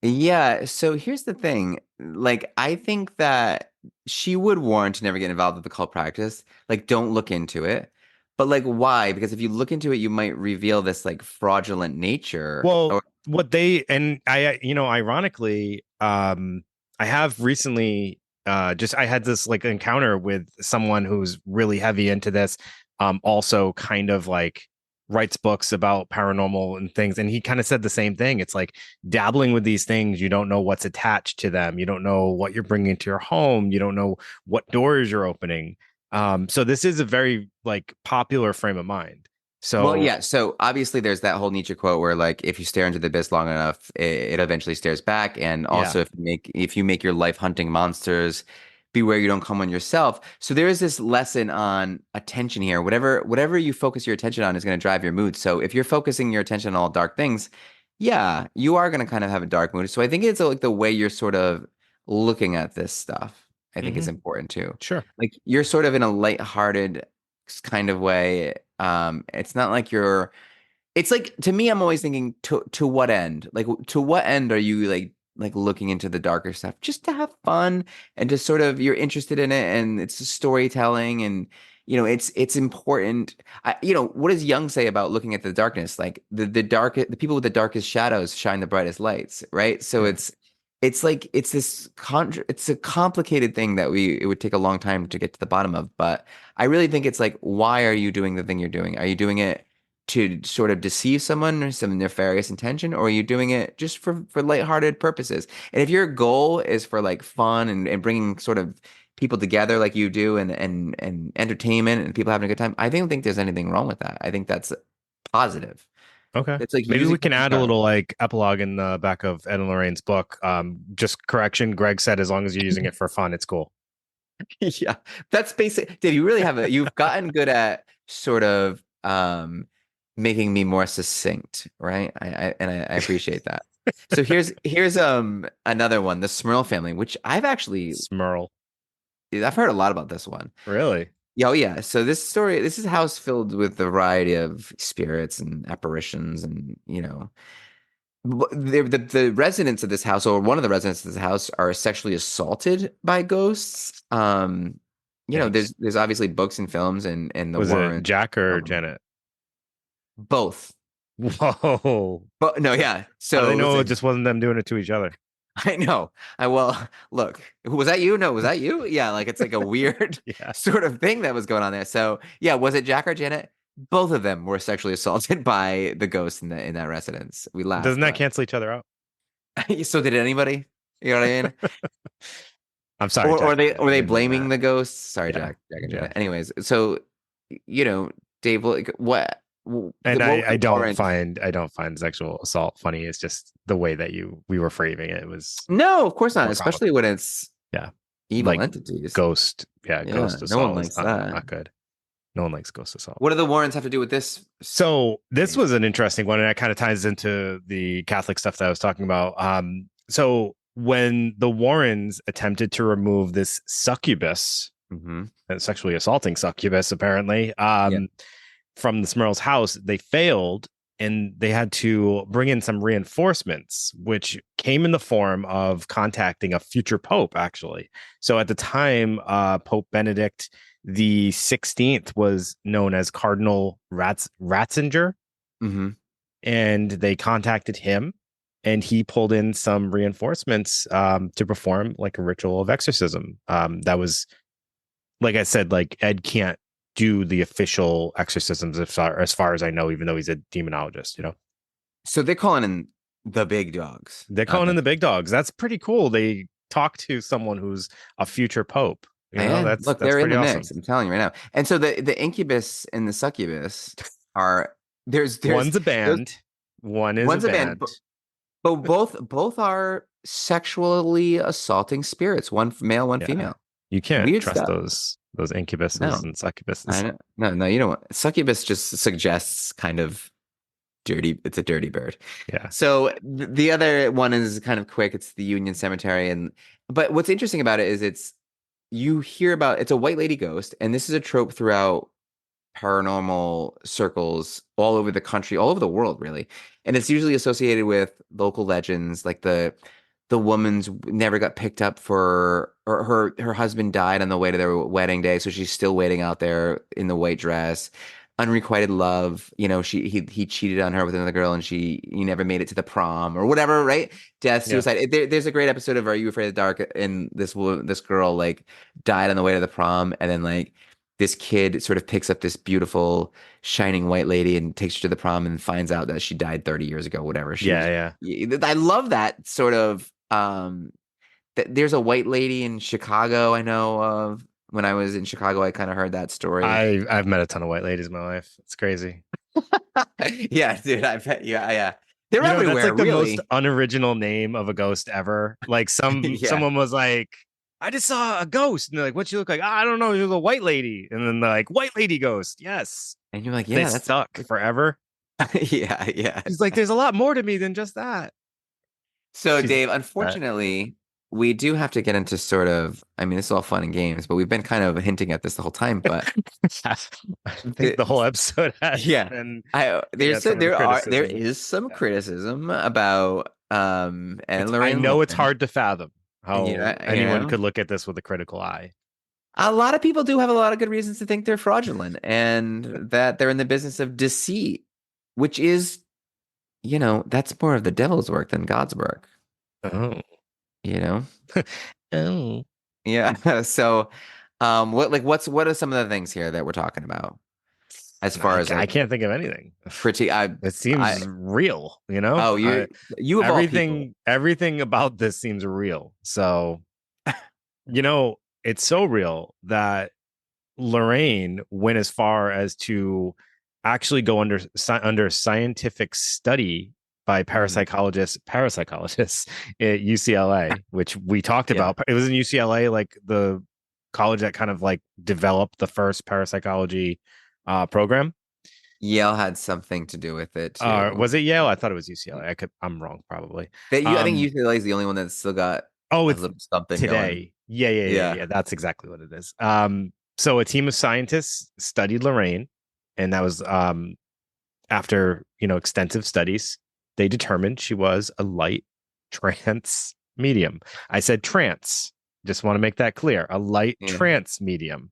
Yeah, so here's the thing. Like, I think that she would warn to never get involved with the cult practice. Like, don't look into it. But like, why? Because if you look into it, you might reveal this like fraudulent nature. Well, Or what they and I, ironically, I have recently just I had this like encounter with someone who's really heavy into this, also kind of like writes books about paranormal and things, and he kind of said the same thing. It's like dabbling with these things, you don't know what's attached to them, you don't know what you're bringing to your home, you don't know what doors you're opening. So this is a very like popular frame of mind. well, So yeah. So obviously, there's that whole Nietzsche quote where like, if you stare into the abyss long enough, it eventually stares back. And yeah. also, if you make your life hunting monsters, beware you don't come on yourself. So there is this lesson on attention here. Whatever you focus your attention on is going to drive your mood. So if you're focusing your attention on all dark things, yeah, you are going to kind of have a dark mood. So I think it's like the way you're sort of looking at this stuff, I think is Hmm. important too. Sure. Like you're sort of in a lighthearted kind of way. It's not like it's like, to me, I'm always thinking, to what end? Like to what end are you like looking into the darker stuff? Just to have fun and just sort of you're interested in it, and it's storytelling, and it's important. What does Jung say about looking at the darkness? Like the people with the darkest shadows shine the brightest lights, right? So Yeah. it's like it's a complicated thing that it would take a long time to get to the bottom of. But I really think it's like, why are you doing the thing you're doing? Are you doing it to sort of deceive someone or some nefarious intention, or are you doing it just for lighthearted purposes? And if your goal is for like fun and bringing sort of people together like you do, and entertainment and people having a good time, I don't think there's anything wrong with that. I think that's positive. Okay. It's like Maybe we using can someone's add a car. little like epilogue in the back of Ed and Lorraine's book. Just correction. Greg said as long as you're using it for fun, it's cool. Yeah, that's basic. Dave, you really have a, you've gotten good at sort of making me more succinct, right? I appreciate that. So here's another one, the Smurl family, which Smurl. I've heard a lot about this one. Really? Yeah, oh yeah. So this is a house filled with a variety of spirits and apparitions, and the residents of this house, or one of the residents of this house, are sexually assaulted by ghosts. Yikes. There's obviously books and films, and the Was it Warren, Jack or um, Janet? both. Whoa. But no, So yeah. how do they So know it listen, just wasn't them doing it to each other? I know. I well, look, was that you? No, was that you? Yeah, like it's like a weird Yeah. sort of thing that was going on there. So yeah, was it Jack or Janet? Both of them were sexually assaulted by the ghost in that residence. We laugh, Doesn't that but cancel each other out? so did anybody? You know what I mean? I'm sorry, Jack. Or I they didn't mean blaming that. the ghosts? Sorry, Yeah. Jack and Yeah. Janet. Anyways, so you know, Dave, like And what I was don't Warren? find sexual assault funny. It's just the way that we were framing it was No, of course not. more Especially comical. when it's Yeah. evil Like entities. ghost. Yeah, Yeah, ghost no one assault is likes not that. not good. No one likes ghost assault. What do the Warrens have to do with this So this case? was an interesting one, and that kind of ties into the Catholic stuff that I was talking about. So when the Warrens attempted to remove this succubus, Hmm. sexually assaulting succubus, apparently, Yeah. from the Smurl's house, they failed, and they had to bring in some reinforcements, which came in the form of contacting a future pope, actually. So at the time, Pope Benedict the 16th was known as Cardinal Ratzinger, Hmm. and they contacted him, and he pulled in some reinforcements to perform like a ritual of exorcism. That was, like I said, like Ed can't do the official exorcisms as far as I know, even though he's a demonologist. So they're calling in the big dogs. They're Not calling in the the big dogs. That's pretty cool. They talk to someone who's a future pope. Yeah, look, That's they're in pretty the awesome. mix. I'm telling you right now. And so the incubus and the succubus are there's One's a those band, one is a one's a band, band. but both are sexually assaulting spirits. One male, one Yeah, female. you can't Weird trust stuff. those incubuses No, and succubuses. I know. No, you don't want succubus just suggests kind of dirty. It's a dirty bird. Yeah, So the other one is kind of quick. It's the Union Cemetery, and but what's interesting about it is you hear about it's a white lady ghost, and this is a trope throughout paranormal circles all over the country, all over the world, really. And it's usually associated with local legends, like the woman's never got picked up for, or her husband died on the way to their wedding day, so she's still waiting out there in the white dress. Unrequited love, he cheated on her with another girl, and he never made it to the prom or whatever, right? Death, yeah, suicide. There's a great episode of Are You Afraid of the Dark? And this girl like died on the way to the prom, and then like this kid sort of picks up this beautiful shining white lady and takes her to the prom and finds out that she died 30 years ago, whatever. She was yeah. I love that sort of there's a white lady in Chicago I know of. When I was in Chicago, I kind of heard that story. I've met a ton of white ladies in my life. It's crazy. Yeah, dude, I bet. Yeah. They're That's everywhere, like the most really. unoriginal name of a ghost ever. Like Yeah. someone was like, I just saw a ghost, and they're like, "What you look like?" I don't know. You're the white lady, and then they're like, "White lady ghost." Yes, And you're like, they yeah, stuck forever. yeah. She's like, "There's a lot more to me than just that." So, She's Dave, that. unfortunately, we do have to get into sort of, I mean, this is all fun and games, but we've been kind of hinting at this the whole time. But I think the, the whole episode has yeah, been I getting at some of the there criticism. is some Yeah. criticism about and I Lorraine know it's Warren. hard to fathom And how anyone could look at this with a critical eye. a lot of people do have a lot of good reasons to think they're fraudulent and that they're in the business of deceit, which is, that's more of the devil's work than God's work, Oh, you know? oh. Yeah. So, what are some of the things here that we're talking about as far as I like can't think of anything. critique? It I, seems real, oh, you of all people. everything about this seems real. So, it's so real that Lorraine went as far as to actually go under scientific study by Mhm. parapsychologists at UCLA, which we talked Yeah. about. It was in UCLA, like the college that kind of like developed the first parapsychology program. Yale had something to do with it too. Was it Yale? I thought it was UCLA. I'm wrong, probably. I think Um, UCLA is the only one that's still got oh, a it's little something going. today. Yeah. Yeah. That's exactly what it is. So a team of scientists studied Lorraine, and that was after extensive studies, they determined she was a light trance medium. I said trance. Just want to make that clear. A light Yeah. trance medium.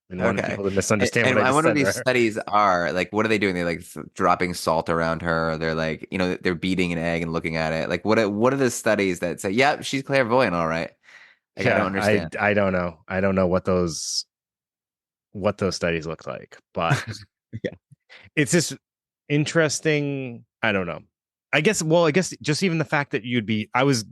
And wanted Okay. people to misunderstand And what I I just wonder what said these there. studies are. Like, what are they doing? They like dropping salt around her. Or they're like, they're beating an egg and looking at it. Like, what are the studies that say, yeah, she's clairvoyant, all right? Like, I don't Yeah, I understand. I don't know. I don't know what those studies look like, but Yeah. it's just interesting. I don't know. I guess just even the fact that I was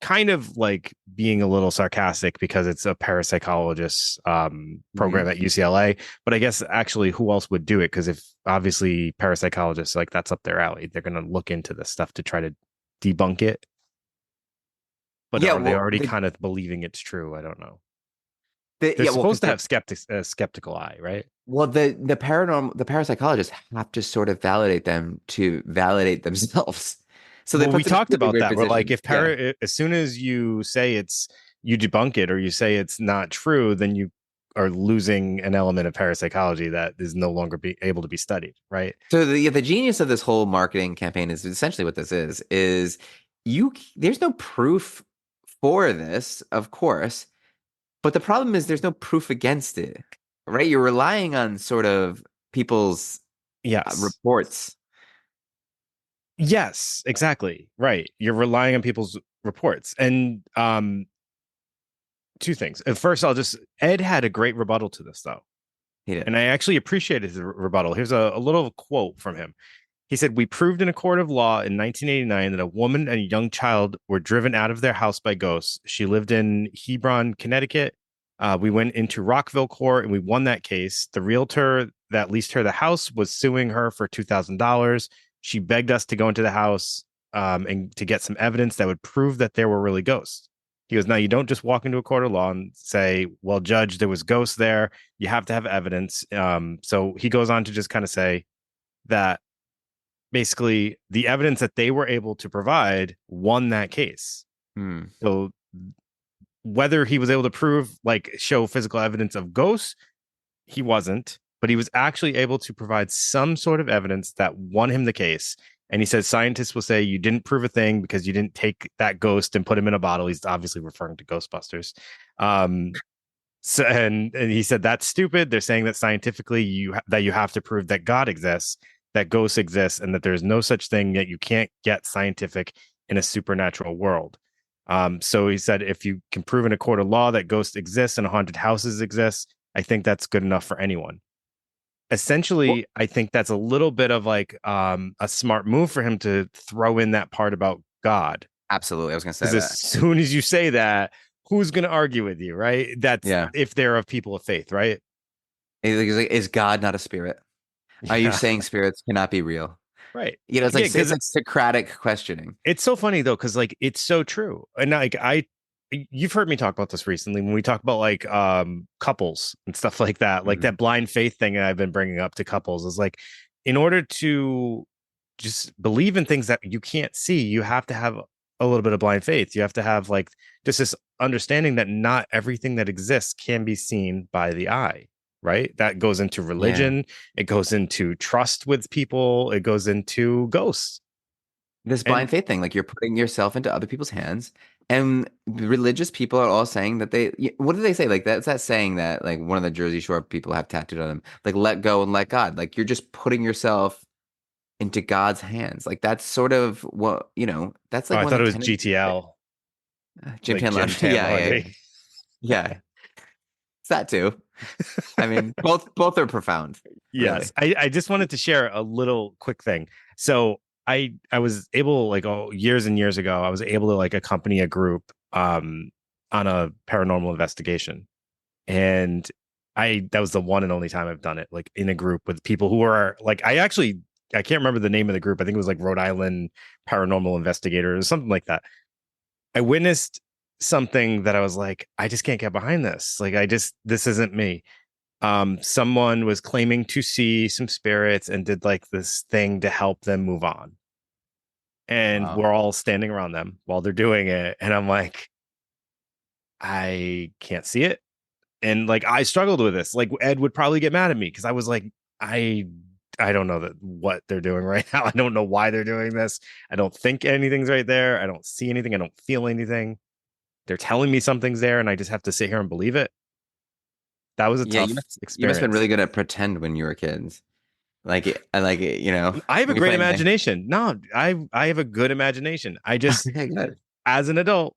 kind of like being a little sarcastic because it's a parapsychologist Hmm. program at UCLA, but I guess actually who else would do it? Because if obviously parapsychologists, like that's up their alley, they're going to look into this stuff to try to debunk it. But Yeah. are they Well, already kind of believing it's true? I don't know. They're yeah. Well, supposed because to have a skeptical eye, right? the parapsychologists have to sort of validate them to validate themselves. So they Well, we put them in talked really about weird that. We're like, positions. if Yeah. as soon as you say you debunk it or you say it's not true, then you are losing an element of parapsychology that is no longer be able to be studied, right? So the genius of this whole marketing campaign is essentially what this is there's no proof for this, of course, but the problem is there's no proof against it, right? You're relying on sort of people's Yes. reports. Yes, exactly. Right. You're relying on people's reports. And two things. At first, Ed had a great rebuttal to this, though. He did. And I actually appreciated his rebuttal. Here's a little quote from him. He said, "We proved in a court of law in 1989 that a woman and a young child were driven out of their house by ghosts. She lived in Hebron, Connecticut. We went into Rockville court and we won that case. The realtor that leased her the house was suing her for $2,000. She begged us to go into the house and to get some evidence that would prove that there were really ghosts." He goes, "Now you don't just walk into a court of law and say, 'Well, judge, there was ghosts there.' You have to have evidence." So he goes on to just kind of say that basically the evidence that they were able to provide won that case. Hmm. So whether he was able to prove, like, show physical evidence of ghosts, he wasn't, but he was actually able to provide some sort of evidence that won him the case. And he says scientists will say you didn't prove a thing because you didn't take that ghost and put him in a bottle. He's obviously referring to Ghostbusters. So and he said that's stupid. They're saying that scientifically you have to prove that God exists, that ghosts exist, and that there's no such thing, that you can't get scientific in a supernatural world. So he said if you can prove in a court of law that ghosts exist and haunted houses exist, I think that's good enough for anyone. Well, Essentially, I think that's a little bit of like a smart move for him to throw in that part about God, absolutely. I was gonna say because as that. soon as you say that, who's going to argue with you, right? That's Yeah. if they're of people of faith, right? Is God not a spirit? Are you Yeah, saying spirits cannot be real? right. It's like Yeah, because Socratic questioning. it's so funny though, because like it's so true. And like you've heard me talk about this recently when we talk about like couples and stuff like that. Like Mhm. that blind faith thing that I've been bringing up to couples is like, in order to just believe in things that you can't see, you have to have a little bit of blind faith. You have to have like just this understanding that not everything that exists can be seen by the eye, right? That goes into Yeah. religion, it goes into trust with people, it goes into ghosts. This And blind faith thing, like you're putting yourself into other people's hands, and religious people are all saying that what do they say? Like that's that saying that like one of the Jersey Shore people have tattooed on them, like let go and let God. Like you're just putting yourself into God's hands. Like that's sort of what, that's oh, like I one of thought it the was tenets. GTL, Jim like Tan Jim Laundry. Tan Yeah, yeah, Laundry. yeah. It's that too. I mean, both are profound, Yes, really. I just wanted to share a little quick thing. So I was able, like, years and years ago, I was able to like accompany a group on a paranormal investigation, and I that was the one and only time I've done it, like in a group with people who are like I can't remember the name of the group. I think it was like Rhode Island Paranormal Investigators or something like that. I witnessed something that I was like, I just can't get behind this. Like this isn't me. Someone was claiming to see some spirits and did like this thing to help them move on. And Wow. we're all standing around them while they're doing it. And I'm like, I can't see it. And like I struggled with this. Like Ed would probably get mad at me because I was like, I I don't know that what they're doing right now. I don't know why they're doing this. I don't think anything's right there. I don't see anything. I don't feel anything. They're telling me something's there, and I just have to sit here and believe it. That was a Yeah, tough you must have been experience. really good at pretend when you were kids. I like it, I have a when you're great playing. imagination. No, I have a good imagination. I just, Okay, good. as an adult,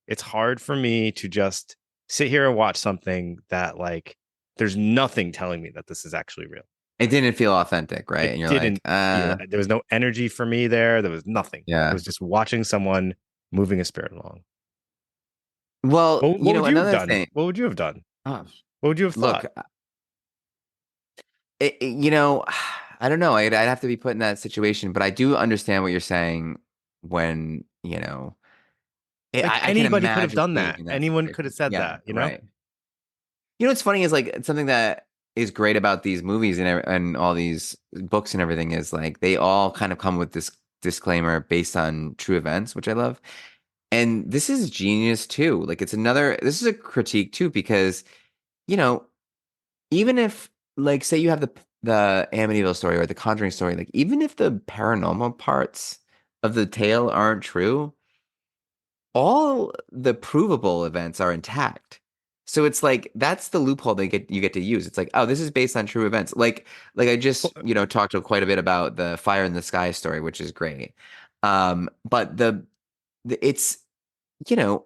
it's hard for me to just sit here and watch something that like there's nothing telling me that this is actually real. It didn't feel authentic, right? It And you're like, didn't feel, there was no energy for me there. There was nothing. It yeah. was just watching someone moving a spirit along. Well, What would you have another done? thing. What would you have done? Oh, What would you have look, thought? I don't know. I'd have to be put in that situation, but I do understand what you're saying when, Like I can anybody could have imagine done being that. in that Anyone could situation. have said Yeah, that, you know? right. What's funny is like something that is great about these movies and all these books and everything is like they all kind of come with this disclaimer based on true events, which I love. And this is genius too. Like this is a critique too, because, you know, even if like say you have the Amityville story or the Conjuring story, like even if the paranormal parts of the tale aren't true, all the provable events are intact. So it's like that's the loophole you get to use. It's like, oh, this is based on true events. Like I just, talked to quite a bit about the Fire in the Sky story, which is great. But it's, you know,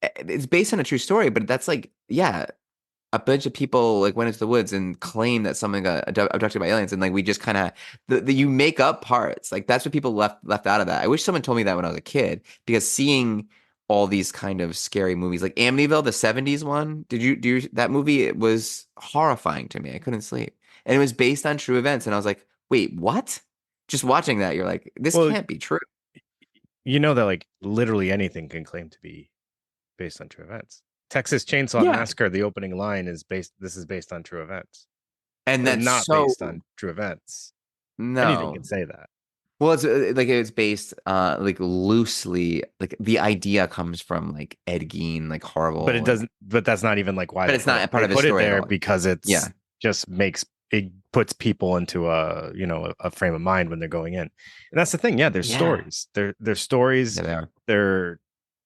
it's based on a true story, but that's like, yeah, a bunch of people like went into the woods and claimed that someone got abducted by aliens, and like we just kind of you make up parts. Like that's what people left out of that. I wish someone told me that when I was a kid, because seeing all these kind of scary movies like Amityville, the '70s one, did you do that movie? It was horrifying to me. I couldn't sleep, and it was based on true events, and I was like, wait, what? Just watching that, you're like, this Well, can't be true. you know that like literally anything can claim to be based on true events. Texas Chainsaw Yeah, Massacre, the opening line is based. This is based on true events. and It's that's not so based on true events. Anything can no. say that, Well, it's based like loosely, like the idea comes from like Ed Gein, like but it horrible, like, doesn't. But that's not even like why but they it's put not it. a part They of his put it story at there all. because Yeah, it's just makes it puts people into a frame of mind when they're going in, and that's the thing. Yeah, there's yeah, stories. There's stories. yeah, they are. They're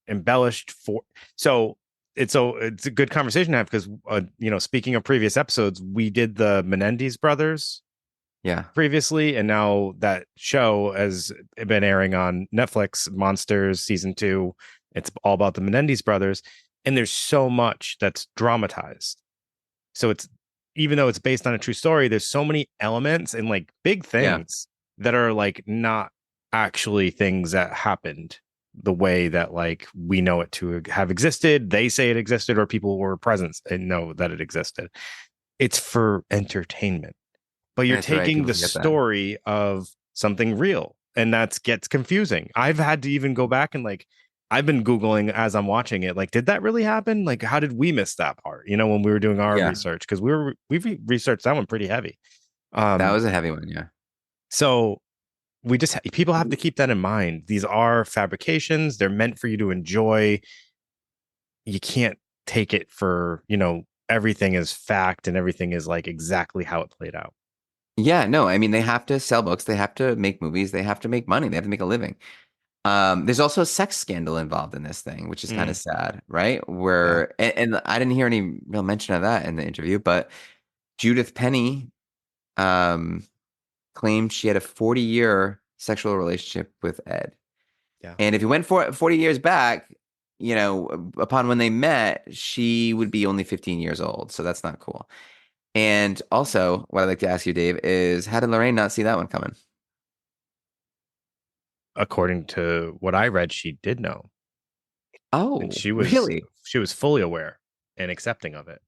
embellished for so it's a good conversation to have because speaking of previous episodes, we did the Menendez brothers Yeah, previously, and now that show has been airing on Netflix, Monsters season 2. It's all about the Menendez brothers, and there's so much that's dramatized. So it's even though it's based on a true story, there's so many elements and like big yeah, things that are like not actually things that happened the way that like we know it to have existed. They say it existed, or people were present and know that it existed. It's for entertainment, but you're that's right. taking People the forget that. story of something real, and that gets confusing. I've had to even go back and like I've been googling as I'm watching it, like did that really happen? Like how did we miss that part, when we were doing our Yeah, research, because we've researched that one pretty heavy. that um was a heavy one. Yeah, so we just people have to keep that in mind. These are fabrications. They're meant for you to enjoy. You can't take it for everything is fact and everything is like exactly how it played out. yeah. No, I mean they have to sell books, they have to make movies, they have to make money, they have to make a living. There's also a sex scandal involved in this thing, which is kind of Mm, sad, right? yeah. And I didn't hear any real mention of that in the interview, but Judith Penny um, claimed she had a 40-year sexual relationship with Ed. Yeah. And if you went for 40 years back, upon when they met, she would be only 15 years old. So that's not cool. And also, what I'd like to ask you, Dave, is how did Lorraine not see that one coming? According to what I read, she did know, and Oh, she was really? she was fully aware and accepting of it.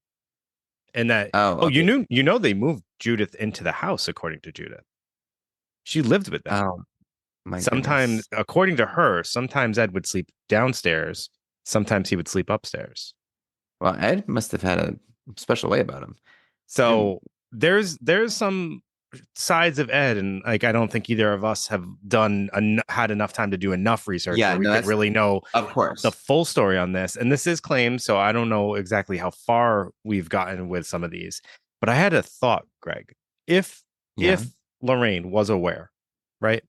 And that, Oh, oh, okay. they moved Judith into the house, according to Judith. She lived with them. Oh my Sometimes, goodness. according to her, sometimes Ed would sleep downstairs, sometimes he would sleep upstairs. Well, Ed must have had a special way about him. And So there's some sides of Ed, and like I don't think either of us have had enough time to do enough research yeah, where we no, could that's really know of the course. full story on this. And this is claimed, so I don't know exactly how far we've gotten with some of these. But I had a thought, Greg. If Yeah, if Lorraine was aware, right?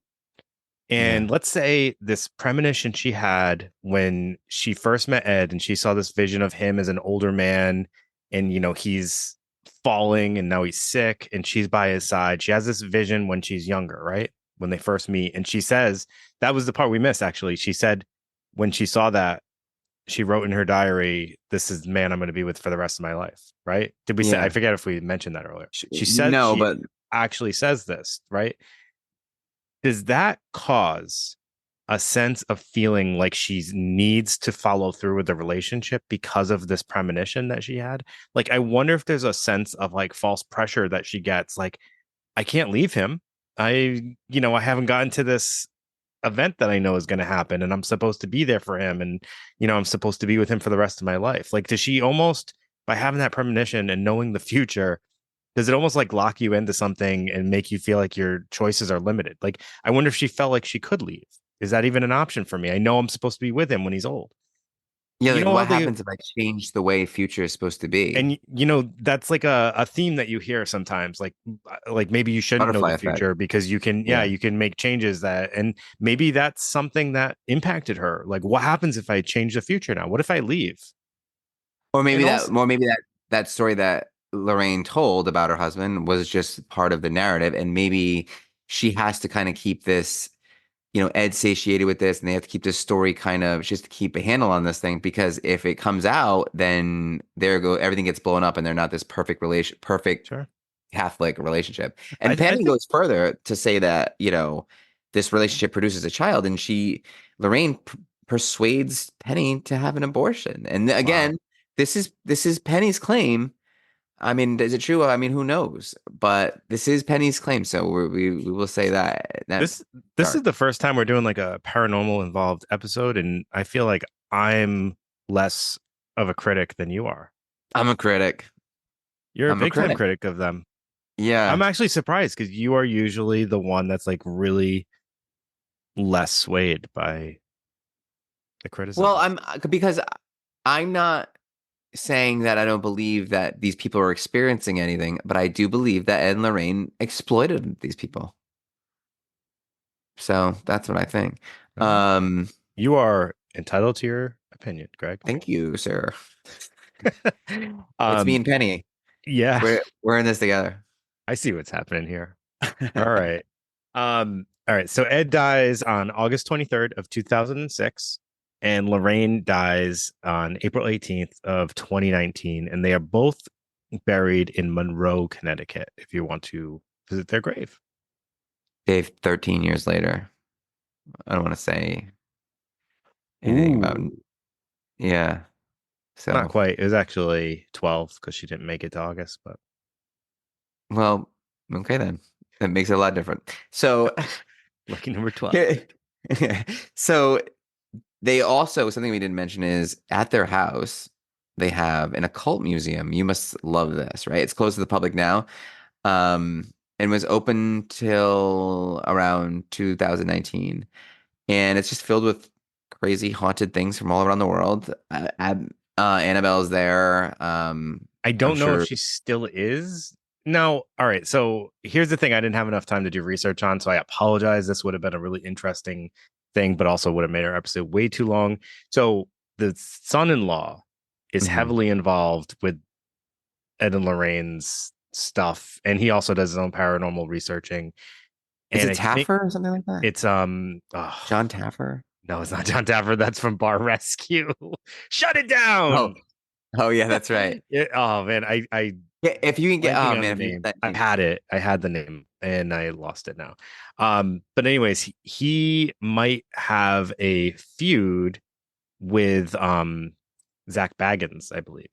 yeah, And let's say this premonition she had when she first met Ed and she saw this vision of him as an older man and he's falling and now he's sick and she's by his side. She has this vision when she's younger, right? When they first meet. And she says that was the part we missed actually. She said when she saw that, she wrote in her diary, "This is the man I'm going to be with for the rest of my life." Right? Did we say? I yeah. forget if we mentioned that earlier. She said No, she but actually says this, right? Does that cause a sense of feeling like she needs to follow through with the relationship because of this premonition that she had? Like, I wonder if there's a sense of like false pressure that she gets. Like, I can't leave him. I haven't gotten to this event that I know is going to happen and I'm supposed to be there for him. And, I'm supposed to be with him for the rest of my life. Like, does she almost, by having that premonition and knowing the future, does it almost like lock you into something and make you feel like your choices are limited? Like, I wonder if she felt like she could leave. Is that even an option for me? I know I'm supposed to be with him when he's old. yeah, You like know how what they happens if I change the way future is supposed to be? and that's like a theme that you hear sometimes. Like maybe you shouldn't know Butterfly the effect. future because Yeah. you can make changes that and maybe that's something that impacted her. Like, what happens if I change the future now? What if I leave? And also, Or maybe that story that Lorraine told about her husband was just part of the narrative, and maybe she has to kind of keep this, Ed satiated with this, and they have to keep this story kind of just to keep a handle on this thing because if it comes out, then everything gets blown up, and they're not this perfect sure. Catholic relationship. I And I Penny think goes further to say that, this relationship produces a child, and Lorraine persuades Penny to have an abortion. And wow. again, this is Penny's claim. I mean, is it true? I mean, who knows? But this is Penny's claim, so we will say that This that's this is dark. the first time we're doing like a paranormal involved episode, and I feel like I'm less of a critic than you are. I'm a critic. You're a I'm a big time critic. critic of them. I'm Yeah. actually surprised because you are usually the one that's like really less swayed by the Well, criticism. I'm because I'm not saying that I don't believe that these people are experiencing anything, but I do believe that Ed and Lorraine exploited these people. So that's what I think. All right. Um, You are entitled to your opinion, Greg. thank you, sir. It's me um, and Penny. yeah, We're in this together. I see what's happening here. All right. All right. So Ed dies on August 23rd of 2006, and Lorraine dies on April 18th of 2019, and they are both buried in Monroe, Connecticut, if you want to visit their grave. Dave, 13 years later. I don't want to say anything about, Ooh. yeah. Not So, quite. It was actually 12 because she didn't make it to August, but well, okay then. That makes it a lot different. So, lucky number 12. so they also, something we didn't mention is at their house, they have an occult museum. You must love this, right? It's closed to the public now, and was open till around 2019. And it's just filled with crazy haunted things from all around the world. Annabelle's there. I I'm don't know if sure. she still is. No. All right. So here's the thing I didn't have enough time to do research on. So I apologize. This would have been a really interesting thing, but also would have made our episode way too long. So the son in law is Mhm. heavily involved with Ed and Lorraine's stuff. And he also does his own paranormal researching. Is And it I think Taffer or something like that? it's John Taffer? no, it's not John Taffer. That's from Bar Rescue. Shut it Oh, down. oh yeah, that's right. Oh man, I Yeah, if you can get, blanking oh on man, the if you get name. that I name. had it. I had the name and I lost it now. But anyways, he might have a feud with Zach Baggins, I believe.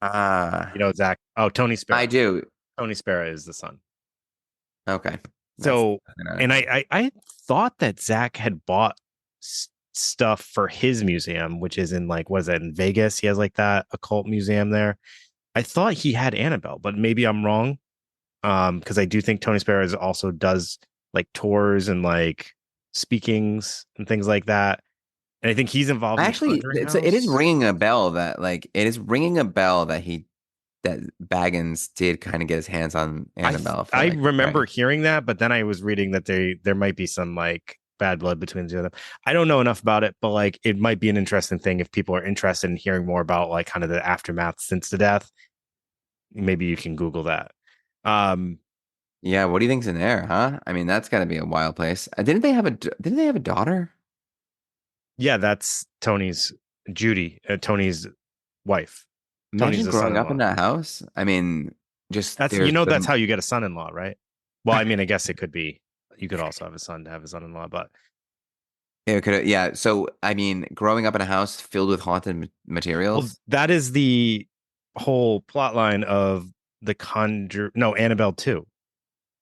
Ah, Zach. Oh, Tony I Sparrow. do. Tony Sparrow is the son. Okay. That's So, uh, and I thought that Zach had bought stuff for his museum, which is in like, what is that, in Vegas? He has like that occult museum there. I thought he had Annabelle, but maybe I'm wrong. Because I do think Tony Sparrow also does like tours and like speakings and things like that. And I think he's involved in the actually Conjuring it is House. ringing a bell that like it is ringing a bell that that Baggins did kind of get his hands on Annabelle for I like remember right. hearing that, but then I was reading that there might be some like bad blood between the two of them. I don't know enough about it, but like it might be an interesting thing if people are interested in hearing more about like kind of the aftermath since the death. Maybe you can Google that. Um, Yeah, what do you think's in there, huh? I mean, that's got to be a wild place. Didn't they have a daughter? yeah, that's Tony's Judy, Tony's wife. Tony's Imagine the growing up in son-in-law. that house. I mean, just That's there's that's the how you get a son-in-law, right? Well, I mean, I guess it could be you could also have a son to have a son-in-law, but it could yeah. So I mean, growing up in a house filled with haunted well, materials. that is the whole plot line of the Conjure. No, Annabelle 2. Oh,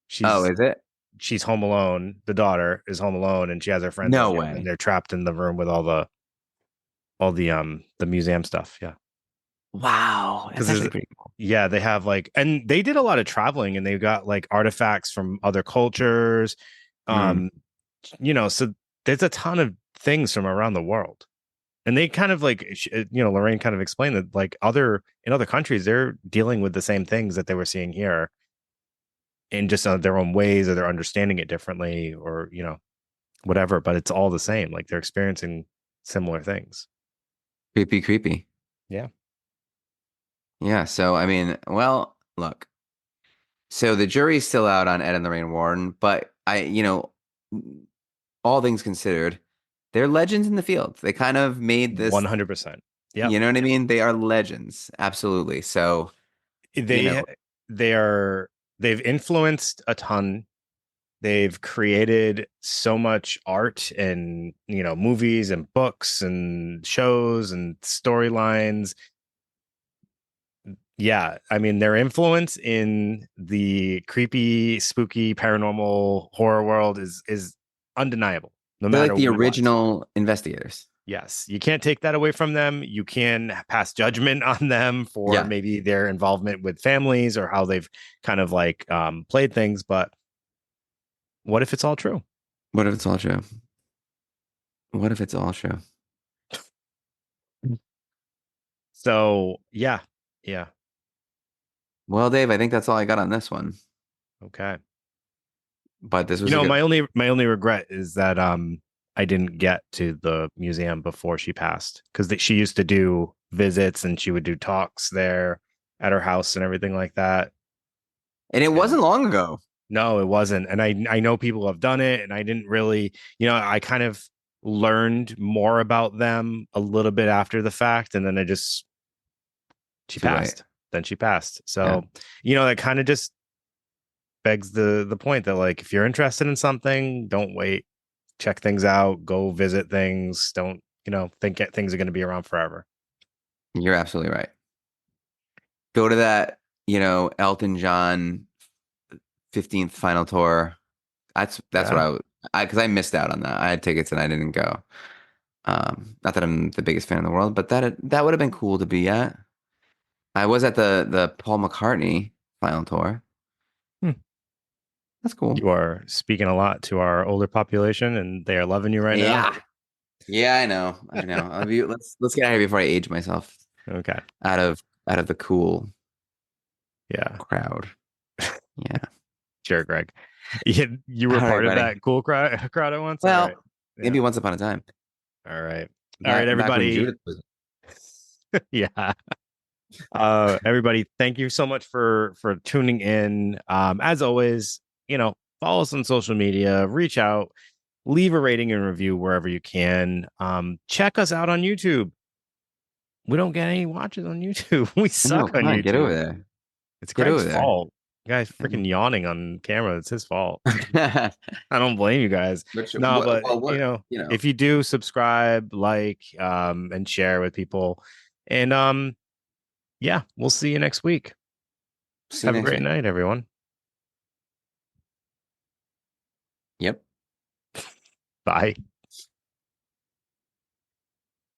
She's is it? she's home alone. The daughter is home alone, and she has her friends No over, and way. they're trapped in the room with all the museum stuff. Yeah, Wow, that's because actually pretty cool. yeah, they have like, and they did a lot of traveling, and they got like artifacts from other cultures. Hmm. Um, so there's a ton of things from around the world. And they kind of like, Lorraine kind of explained that like in other countries, they're dealing with the same things that they were seeing here in just their own ways, or they're understanding it differently, or, whatever, but it's all the same. Like they're experiencing similar things. Creepy, creepy. Yeah. Yeah. So I mean, well, look. So the jury's still out on Ed and Lorraine Warren, but all things considered, they're legends in the field. They kind of made this, 100%. Yep. you know what I mean? They are legends. Absolutely. So, you know, They, they are, they've influenced a ton. They've created so much art and, movies and books and shows and storylines. Yeah, I mean their influence in the creepy, spooky, paranormal horror world is undeniable, no they're like matter the what. original investigators. Yes, you can't take that away from them. You can pass judgment on them for Yeah. maybe their involvement with families or how they've kind of like played things, but what if it's all true? What if it's all true? What if it's all true? So yeah, yeah, Well, Dave, I think that's all I got on this one. okay. But this was a good My only regret is that I didn't get to the museum before she passed, because she used to do visits and she would do talks there at her house and everything like that. and it And wasn't long ago. no, it wasn't. And I know people have done it, and I didn't really, I kind of learned more about them a little bit after the fact, and then she Too late. passed. Then she passed. Yeah. So, that kind of just begs the point that like if you're interested in something, don't wait. Check things out, go visit things. Don't, think things are going to be around forever. You're absolutely right. Go to that, Elton John 15th final tour. That's what Yeah. because I missed out on that. I had tickets and I didn't go. Not that I'm the biggest fan in the world, but that would have been cool to be at. I was at the Paul McCartney final tour. Hmm. That's cool. You are speaking a lot to our older population, and they are loving you right now. Yeah. Yeah, I know. I know. Let's get out of here before I age myself Okay. out of the cool Yeah. crowd. Yeah. Sure, Greg. You were All right, part of buddy. that cool crowd at once. All right. Well, Yeah. maybe once upon a time. All right. All right, Back when everybody. Judith was. Yeah. Everybody, thank you so much for tuning in. As always, follow us on social media, reach out, leave a rating and review wherever you can. Check us out on YouTube. We don't get any watches on YouTube. We No, suck on come on, get over YouTube. there. It's Get Greg's over there. fault. You guys freaking yawning on camera. It's his fault. Yeah. I don't blame you guys. Which No, but what if you do subscribe, like, and share with people. And yeah, we'll see you next week. See you Have a next great week. night, everyone. Yep. Bye.